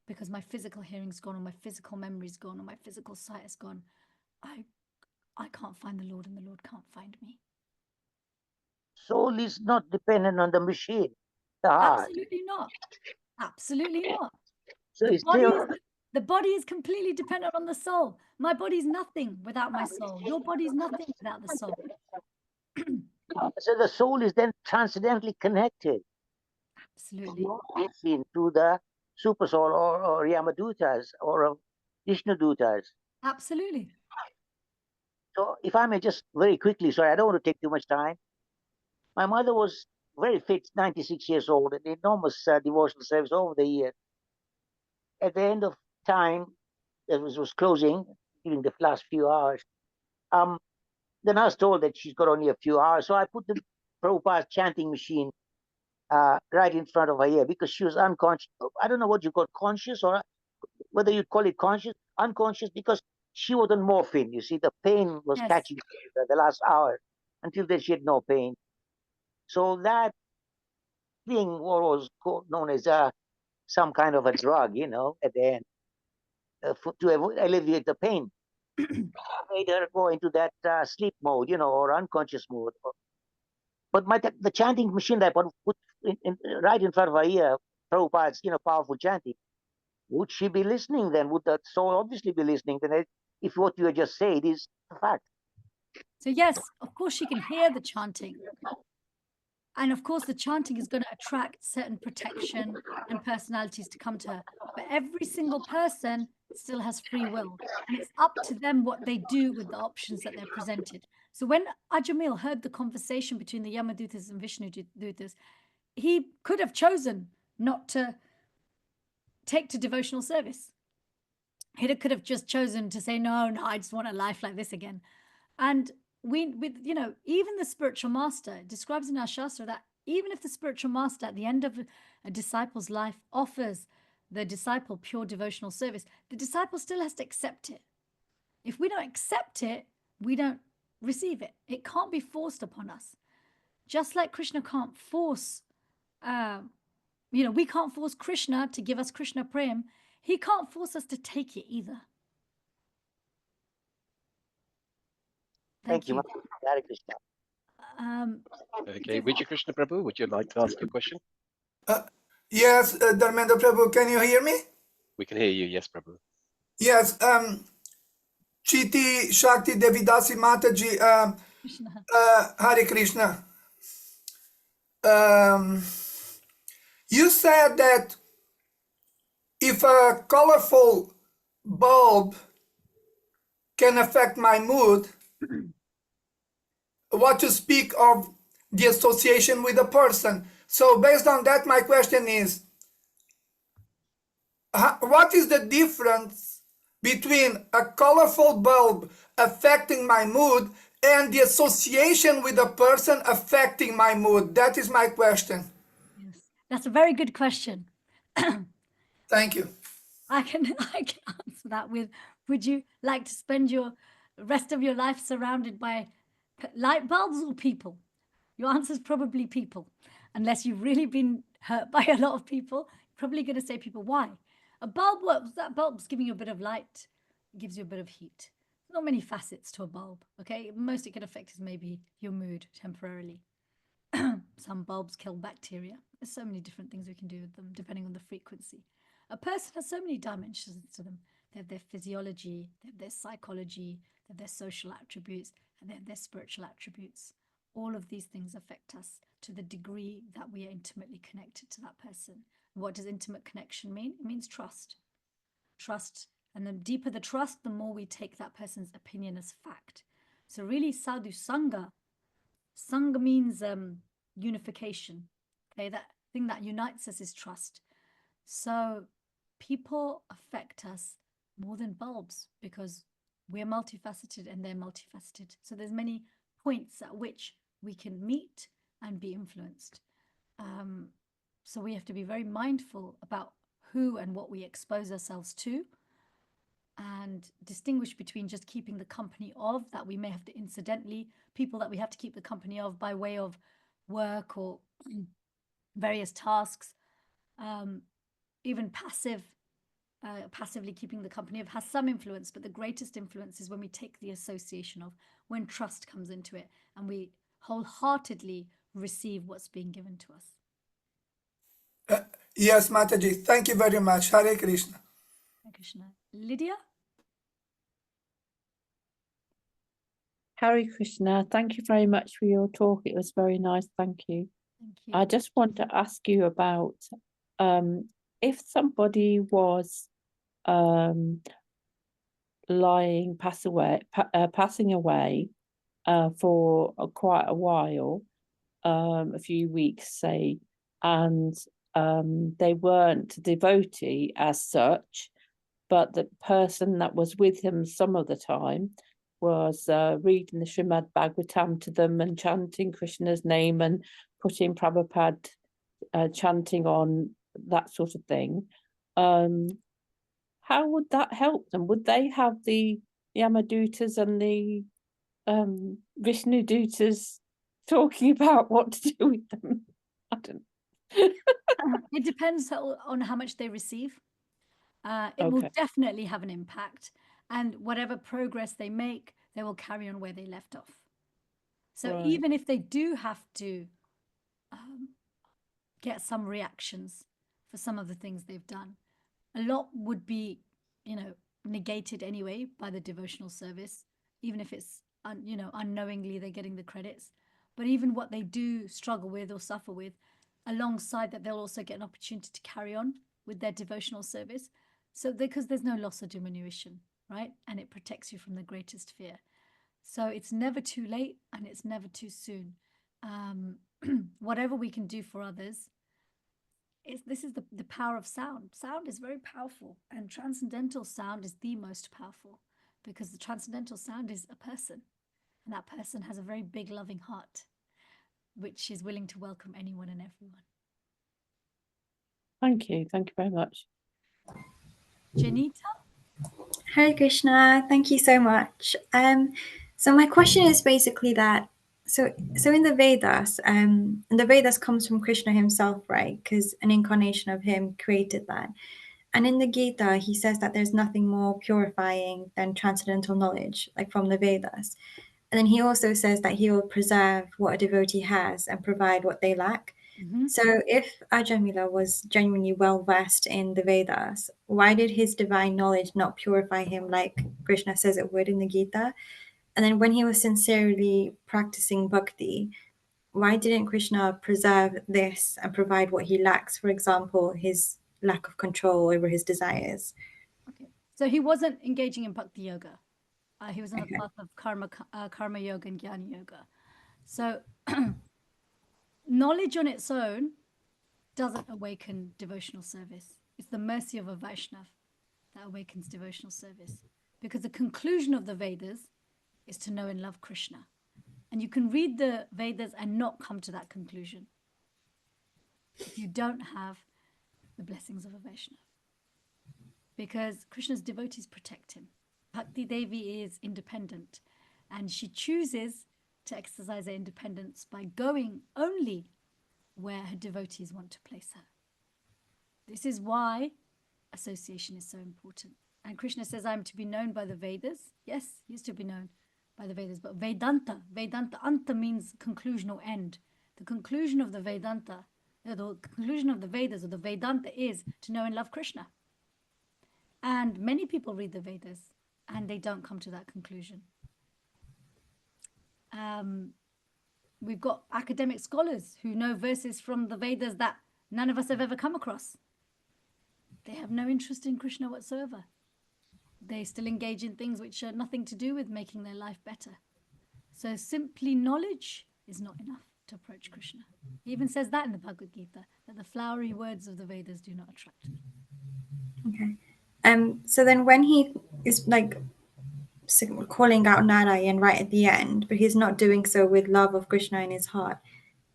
because my physical hearing's gone, or my physical memory's gone, or my physical sight is gone, I can't find the Lord, and the Lord can't find me. Soul is not dependent on the machine, the heart. Absolutely not. Absolutely not. So The it's body still, is, the body is completely dependent on the soul. My body's nothing without my soul. Your body's nothing without the soul. so the soul is then transcendently connected. Absolutely. Seen through the super soul or Yamadutas or Vishnudutas. Absolutely. So if I may just very quickly, sorry, I don't want to take too much time. My mother was very fit, 96 years old, an enormous devotional service over the years. At the end of time, it was closing during the last few hours. The nurse told that she's got only a few hours, so I put the Prabhupada's chanting machine right in front of her ear because she was unconscious. I don't know what you call conscious or whether you call it conscious, unconscious, because she was on morphine. You see, the pain was Yes. catching her the last hour. Until then, she had no pain. So that thing was known as some kind of a drug, at the end to alleviate the pain. Made her go into that sleep mode, or unconscious mode. But the chanting machine that I put right in front of her ear, Prabhupada's, powerful chanting, would she be listening then? Would that soul obviously be listening? Then if what you just said is a fact. So yes, of course she can hear the chanting. And of course the chanting is going to attract certain protection and personalities to come to her. But every single person still has free will. And it's up to them what they do with the options that they're presented. So when Ajāmila heard the conversation between the Yamadutas and Vishnudutas, he could have chosen not to take to devotional service. He could have just chosen to say, no, I just want a life like this again. And even the spiritual master describes in our Shastra that even if the spiritual master at the end of a disciple's life offers the disciple pure devotional service, the disciple still has to accept it. If we don't accept it, we don't receive it. It can't be forced upon us. Just like Krishna can't force, we can't force Krishna to give us Krishna Prem. He can't force us to take it either. Thank you. Hare Krishna. Okay, Vijay Krishna Prabhu, would you like to ask your question? Yes, Dharmendra Prabhu, can you hear me? We can hear you, yes, Prabhu. Yes, Chiti Shakti Devidasi Mataji, Hare Krishna. You said that if a colorful bulb can affect my mood, what to speak of the association with a person. So based on that, my question is, what is the difference between a colorful bulb affecting my mood and the association with a person affecting my mood? That is my question. Yes, that's a very good question. Thank you. I can answer that with, would you like to spend your rest of your life surrounded by light bulbs or people? Your answer is probably people. Unless you've really been hurt by a lot of people, you're probably going to say people. Why? A bulb works. That bulb's giving you a bit of light. It gives you a bit of heat. Not many facets to a bulb, okay? Most it can affect is maybe your mood temporarily. Some bulbs kill bacteria. There's so many different things we can do with them depending on the frequency. A person has so many dimensions to them. They have their physiology, they have their psychology, they have their social attributes, and they have their spiritual attributes. All of these things affect us to the degree that we are intimately connected to that person. What does intimate connection mean? It means trust. Trust. And the deeper the trust, the more we take that person's opinion as fact. So really, sadhu sangha. Sangha means unification. Okay, that thing that unites us is trust. So people affect us more than bulbs because we're multifaceted and they're multifaceted. So there's many points at which we can meet and be influenced. So we have to be very mindful about who and what we expose ourselves to, and distinguish between just keeping the company of that we may have to incidentally, people that we have to keep the company of by way of work or various tasks, even passive passively keeping the company of has some influence, but the greatest influence is when we take the association of, when trust comes into it and we wholeheartedly receive what's being given to us. Yes, Mataji, thank you very much. Hare Krishna. Hare Krishna. Lydia? Hare Krishna, thank you very much for your talk. It was very nice. Thank you. Thank you. I just want to ask you about if somebody was passing away for quite a while, a few weeks, say, and they weren't a devotee as such, but the person that was with him some of the time was reading the Srimad Bhagavatam to them and chanting Krishna's name and putting Prabhupada chanting on, that sort of thing. How would that help them? Would they have the Yamadutas and the Vishnu Dutas talking about what to do with them? I don't know. It depends on how much they receive. It will definitely have an impact, and whatever progress they make, they will carry on where they left off. So even if they do have to get some reactions for some of the things they've done, a lot would be, negated anyway by the devotional service, even if it's, unknowingly they're getting the credits. But even what they do struggle with or suffer with, alongside that, they'll also get an opportunity to carry on with their devotional service. So because there's no loss or diminution, right? And it protects you from the greatest fear. So it's never too late and it's never too soon. Whatever we can do for others, this is the power of sound. Sound is very powerful, and transcendental sound is the most powerful, because the transcendental sound is a person, and that person has a very big loving heart, which is willing to welcome anyone and everyone. Thank you very much. Janita? Hare Krishna, thank you so much. So my question is basically that, so in the Vedas, and the Vedas comes from Krishna himself, right? Because an incarnation of him created that. And in the Gita, he says that there's nothing more purifying than transcendental knowledge, like from the Vedas. And then he also says that he will preserve what a devotee has and provide what they lack. Mm-hmm. So if Ajāmila was genuinely well-versed in the Vedas, why did his divine knowledge not purify him like Krishna says it would in the Gita? And then when he was sincerely practicing bhakti, why didn't Krishna preserve this and provide what he lacks? For example, his lack of control over his desires. Okay, so he wasn't engaging in bhakti yoga. He was on the path of karma yoga and jnana yoga. So knowledge on its own doesn't awaken devotional service. It's the mercy of a Vaishnav that awakens devotional service, because the conclusion of the Vedas is to know and love Krishna. And you can read the Vedas and not come to that conclusion if you don't have the blessings of a Vaishnav, because Krishna's devotees protect him. Bhakti Devi is independent, and she chooses to exercise her independence by going only where her devotees want to place her. This is why association is so important. And Krishna says, I'm to be known by the Vedas. Yes, he's to be known by the Vedas, but Vedanta, anta means conclusion or end. The conclusion of the Vedanta, the conclusion of the Vedas or the Vedanta is to know and love Krishna. And many people read the Vedas and they don't come to that conclusion. We've got academic scholars who know verses from the Vedas that none of us have ever come across. They have no interest in Krishna whatsoever. They still engage in things which are nothing to do with making their life better. So simply knowledge is not enough to approach Krishna. He even says that in the Bhagavad Gita, that the flowery words of the Vedas do not attract me. Okay. So then when he is like calling out Narayan right at the end, but he's not doing so with love of Krishna in his heart,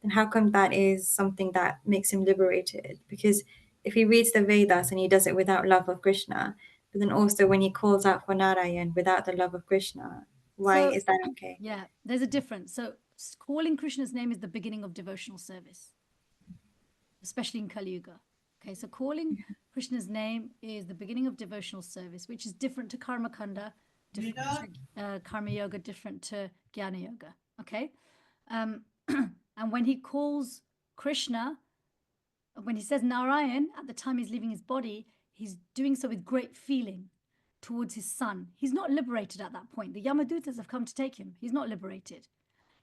then how come that is something that makes him liberated? Because if he reads the Vedas and he does it without love of Krishna, but then also when he calls out for Narayan without the love of Krishna, why is that okay? Yeah, there's a difference. So calling Krishna's name is the beginning of devotional service, especially in Kali Yuga. Okay, so calling Krishna's name is the beginning of devotional service, which is different to Karma Kanda, different to Karma Yoga, different to Jnana Yoga. Okay? And when he calls Krishna, when he says Narayan, at the time he's leaving his body, he's doing so with great feeling towards his son. He's not liberated at that point. The Yamadutas have come to take him. He's not liberated.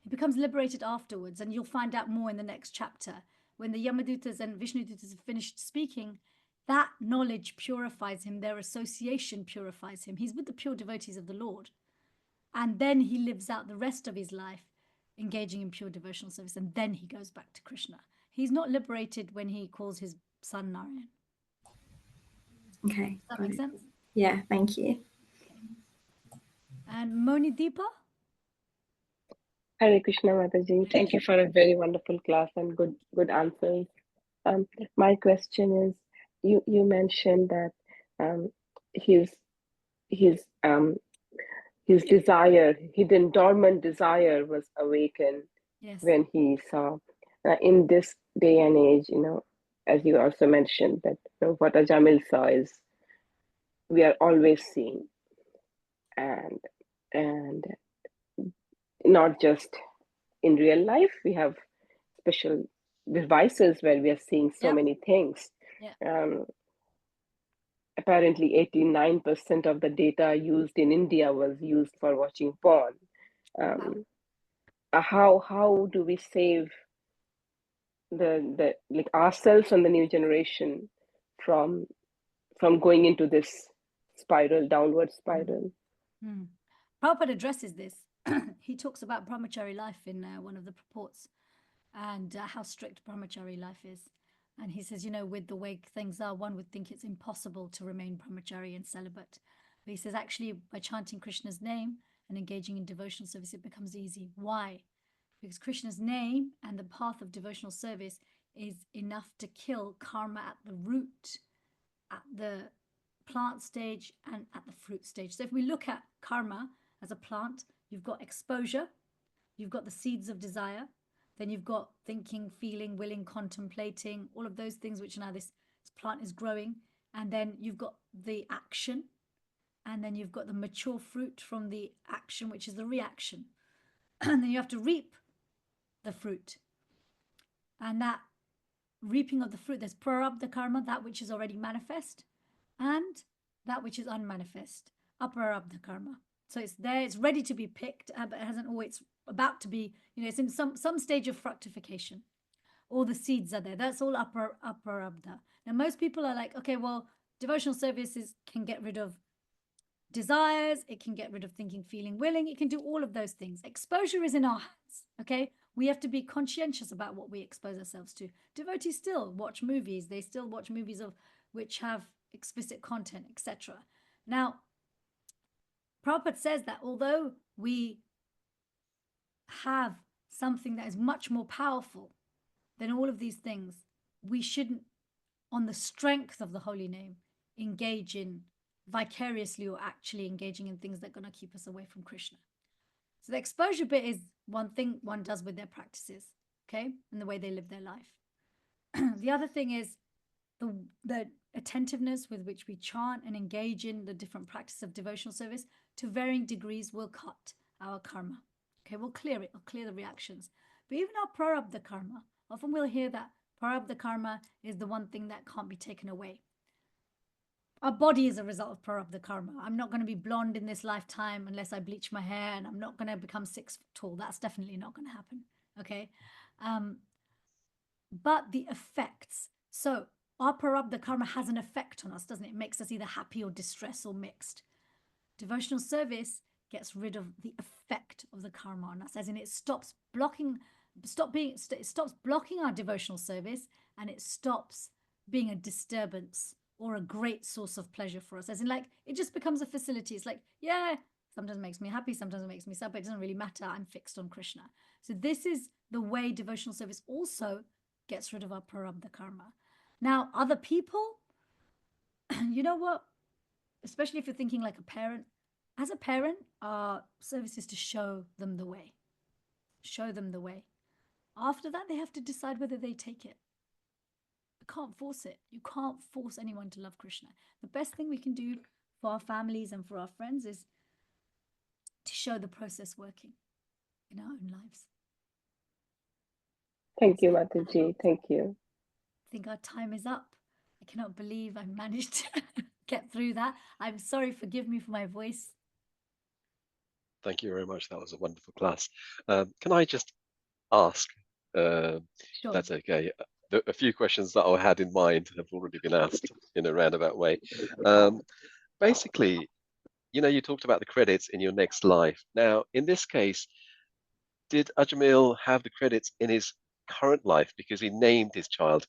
He becomes liberated afterwards, and you'll find out more in the next chapter. When the Yamadutas and Vishnudutas have finished speaking, that knowledge purifies him, their association purifies him. He's with the pure devotees of the Lord. And then he lives out the rest of his life engaging in pure devotional service, and then he goes back to Krishna. He's not liberated when he calls his son Narayan. Okay. Does that make sense? Yeah, thank you. Okay. And Moni Deepa? Hare Krishna, Mataji. Thank you for a very wonderful class and good answers. My question is, you mentioned that his desire, hidden dormant desire, was awakened Yes. when he saw. In this day and age, as you also mentioned, that what Ajāmila saw is we are always seeing, and not just in real life. We have special devices where we are seeing so many things. Apparently 89% of the data used in India was used for watching porn. How do we save the like ourselves and the new generation from going into this downward spiral? Prabhupada addresses this. He talks about brahmachari life in one of the purports, and how strict brahmachari life is. And he says, with the way things are, one would think it's impossible to remain brahmachari and celibate. But he says, actually, by chanting Krishna's name and engaging in devotional service, it becomes easy. Why? Because Krishna's name and the path of devotional service is enough to kill karma at the root, at the plant stage, and at the fruit stage. So if we look at karma as a plant, you've got exposure, you've got the seeds of desire, then you've got thinking, feeling, willing, contemplating, all of those things which now this plant is growing. And then you've got the action, and then you've got the mature fruit from the action, which is the reaction. And then you have to reap the fruit. And that reaping of the fruit, there's prarabdha karma, that which is already manifest, and that which is unmanifest, aprarabdha karma. So it's there, it's ready to be picked, but it hasn't always about to be, it's in some stage of fructification. All the seeds are there. That's all aprarabdha. Now, most people are like, okay, well, devotional services can get rid of desires, it can get rid of thinking, feeling, willing, it can do all of those things. Exposure is in our hands, okay? We have to be conscientious about what we expose ourselves to. Devotees still watch movies. They still watch movies of which have explicit content, etc. Now, Prabhupada says that although we have something that is much more powerful than all of these things, we shouldn't, on the strength of the holy name, engage in vicariously or actually engaging in things that are going to keep us away from Krishna. So the exposure bit is one thing one does with their practices, okay, and the way they live their life. The other thing is the attentiveness with which we chant and engage in the different practices of devotional service to varying degrees will cut our karma. Okay, we'll clear it, we'll clear the reactions. But even our prarabdha karma, often we'll hear that prarabdha karma is the one thing that can't be taken away. Our body is a result of prarabdha karma. I'm not going to be blonde in this lifetime unless I bleach my hair, and I'm not going to become 6 foot tall. That's definitely not going to happen, okay? But the effects, so our prarabdha karma has an effect on us, doesn't it? It makes us either happy or distressed or mixed. Devotional service gets rid of the effect of the karma on us, as in it stops blocking our devotional service, and it stops being a disturbance or a great source of pleasure for us, as in, like, it just becomes a facility. It's like, yeah, sometimes it makes me happy, sometimes it makes me sad, but it doesn't really matter. I'm fixed on Krishna. So this is the way devotional service also gets rid of our prarabdha karma. Now, other people, you know what? Especially if you're thinking like a parent, as a parent, our service is to show them the way. Show them the way. After that, they have to decide whether they take it. I can't force it. You can't force anyone to love Krishna. The best thing we can do for our families and for our friends is to show the process working in our own lives. Thank you, Mataji. Thank you. I think our time is up. I cannot believe I managed to get through that. I'm sorry, forgive me for my voice. Thank you very much. That was a wonderful class. Can I just ask, if Sure. that's okay? A few questions that I had in mind have already been asked in a roundabout way. Basically, you talked about the credits in your next life. Now, in this case, did Ajāmila have the credits in his current life because he named his child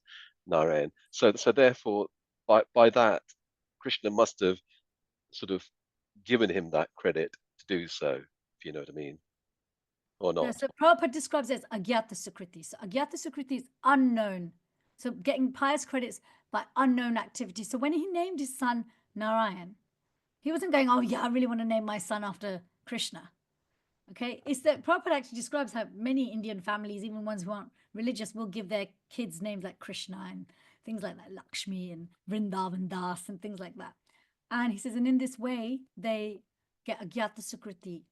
Narayan? So therefore, by that, Krishna must have sort of given him that credit to do so, if you know what I mean, or Yeah, not. so Prabhupada describes it as Agyata Sukriti. So Agyata Sukriti is unknown. So getting pious credits by unknown activity. So when he named his son Narayan, he wasn't going, oh yeah, I really want to name my son after Krishna. Okay, it's that Prabhupada actually describes how many Indian families, even ones who aren't religious, will give their kids names like Krishna and things like that, Lakshmi and Vrindavan Das and things like that. And he says, and in this way, they get Agyata Sukriti,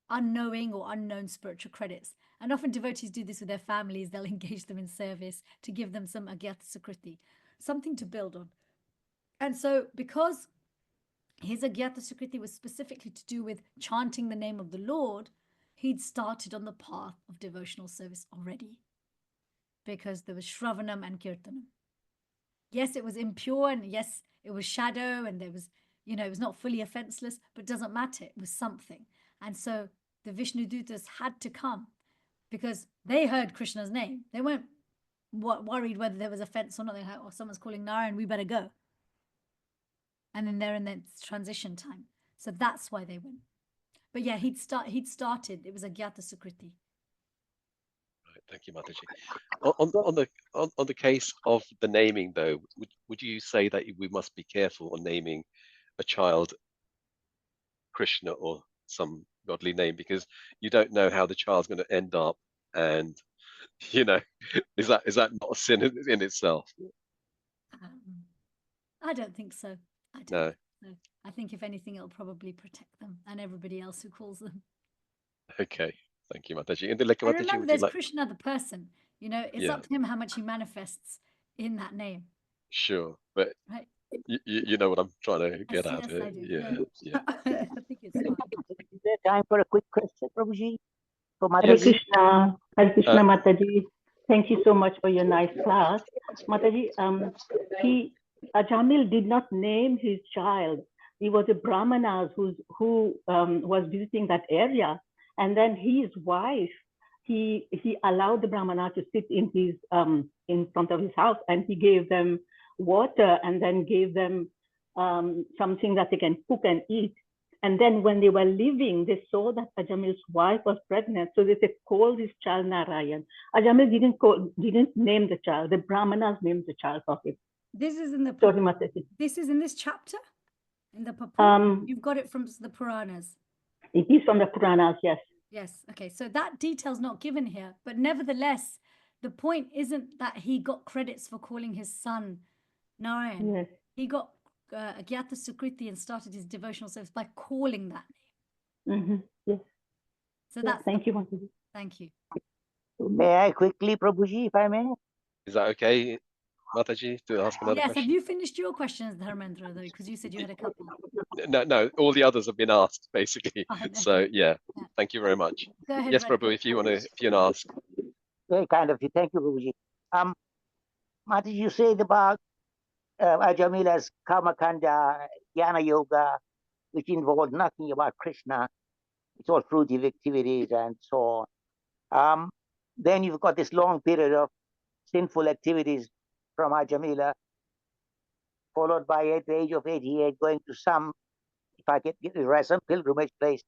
unknowing or unknown spiritual credits. And often devotees do this with their families. They'll engage them in service to give them some Agyata Sukriti, something to build on. And so because his Agyata Sukriti was specifically to do with chanting the name of the Lord, he'd started on the path of devotional service already, because there was Shravanam and Kirtanam. Yes, it was impure, and yes, it was shadow, and there was, it was not fully offenseless, but it doesn't matter. It was something. And so the Vishnu Dutas had to come because they heard Krishna's name. They weren't worried whether there was offense or not. They're like, oh, someone's calling Narayan, we better go. And then they're in their transition time. So that's why they went. But yeah, he'd started. It was Agyata Sukriti. Right, thank you, Mataji. On the case of the naming, though, would you say that we must be careful on naming a child Krishna or some godly name, because you don't know how the child's going to end up, and is that not a sin in itself? I don't think so. I don't. No. No. I think if anything, it'll probably protect them and everybody else who calls them. Okay, thank you, Mataji. And And Mataji, remember, would you there's like? Krishna, the person. It's Yeah, up to him how much he manifests in that name, sure, but right? you know what I'm trying to Yes, get at. yes, I do. Yeah, yeah. I think it's fine. Is there time for a quick question, Prabhuji? For Hare Mataji? Krishna, Mataji. Thank you so much for your nice class. Mataji, Ajāmila did not name his child. He was a Brahmana who was visiting that area, and then his wife, he allowed the Brahmana to sit in his in front of his house, and he gave them water and then gave them something that they can cook and eat. And then when they were leaving, they saw that Ajāmila's wife was pregnant. So they called this child Narayan. Ajāmila didn't name the child. The Brahmanas named the child for him. This is in the. Sorry, Mataji. This is in this chapter, in the purport. You've got it from the Puranas. It is from the Puranas, yes. Yes. Okay. So that detail's not given here, but nevertheless, the point isn't that he got credits for calling his son Narayan. Yes. He got Agyata Sukriti and started his devotional service by calling that name. Yes. So Yes, that's thank you, Mataji. Thank you. May I quickly, Prabhuji, if I may? Is that okay, Mataji, to ask another Yes. question? Have you finished your questions, Dharmendra, though? Because you said you had a couple. No, all the others have been asked, basically. Fine, So okay. yeah, Yeah. thank you very much. Go ahead. Yes, Radha. Prabhu, if you want to ask. Very kind of you. Thank you, Prabhuji. Mataji, you said about Ajāmila's Karma Kanda, Jnana Yoga, which involved nothing about Krishna. It's all fruitive activities and so on. Then you've got this long period of sinful activities from Ajāmila, followed by at the age of 88 going to some, if I get it right, some pilgrimage place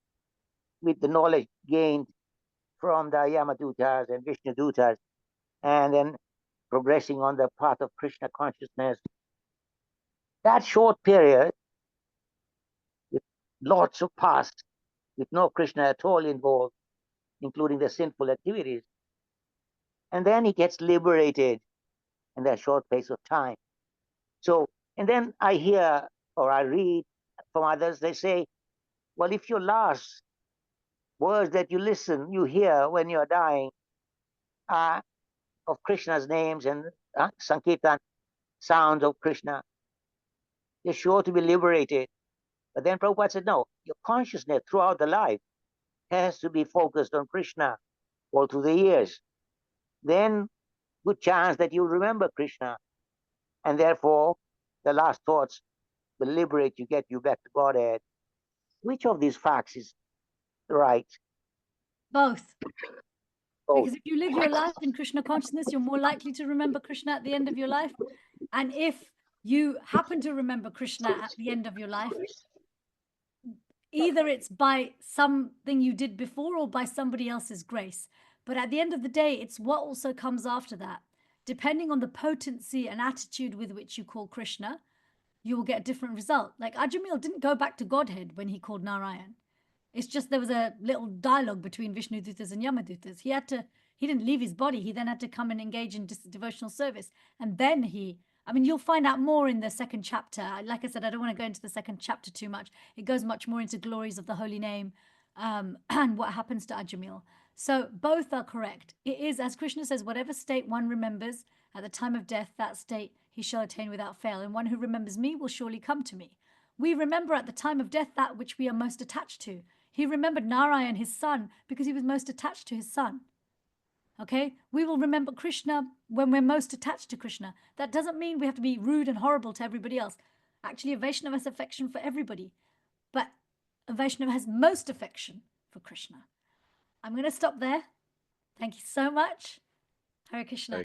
with the knowledge gained from the Yamadutas and Vishnu Dutas, and then progressing on the path of Krishna consciousness. That short period, with lots of past, with no Krishna at all involved, including the sinful activities. And then he gets liberated in that short space of time. So, and then I hear or I read from others, they say, well, if your last words that you listen, you hear when you're dying are of Krishna's names and Sankirtan, sounds of Krishna, you're sure to be liberated. But then Prabhupada said, no, your consciousness throughout the life has to be focused on Krishna all through the years. Then good chance that you'll remember Krishna, and therefore the last thoughts will liberate you, get you back to Godhead. Which of these facts is right? Both. Both. Because if you live your life in Krishna consciousness, you're more likely to remember Krishna at the end of your life. And if you happen to remember Krishna at the end of your life, either it's by something you did before or by somebody else's grace. But at the end of the day, it's what also comes after that. Depending on the potency and attitude with which you call Krishna, you will get a different result. Like Ajāmila didn't go back to Godhead when he called Narayan. It's just there was a little dialogue between Vishnu Dutas and Yamadutas. He didn't leave his body. He then had to come and engage in devotional service. And then you'll find out more in the second chapter. Like I said, I don't want to go into the second chapter too much. It goes much more into glories of the holy name and what happens to Ajāmila. So both are correct. It is, as Krishna says, whatever state one remembers at the time of death, that state he shall attain without fail. And one who remembers me will surely come to me. We remember at the time of death that which we are most attached to. He remembered Narayan, his son, because he was most attached to his son. Okay? We will remember Krishna when we're most attached to Krishna. That doesn't mean we have to be rude and horrible to everybody else. Actually, a Vaishnava has affection for everybody. But a Vaishnava has most affection for Krishna. I'm going to stop there. Thank you so much. Hare Krishna.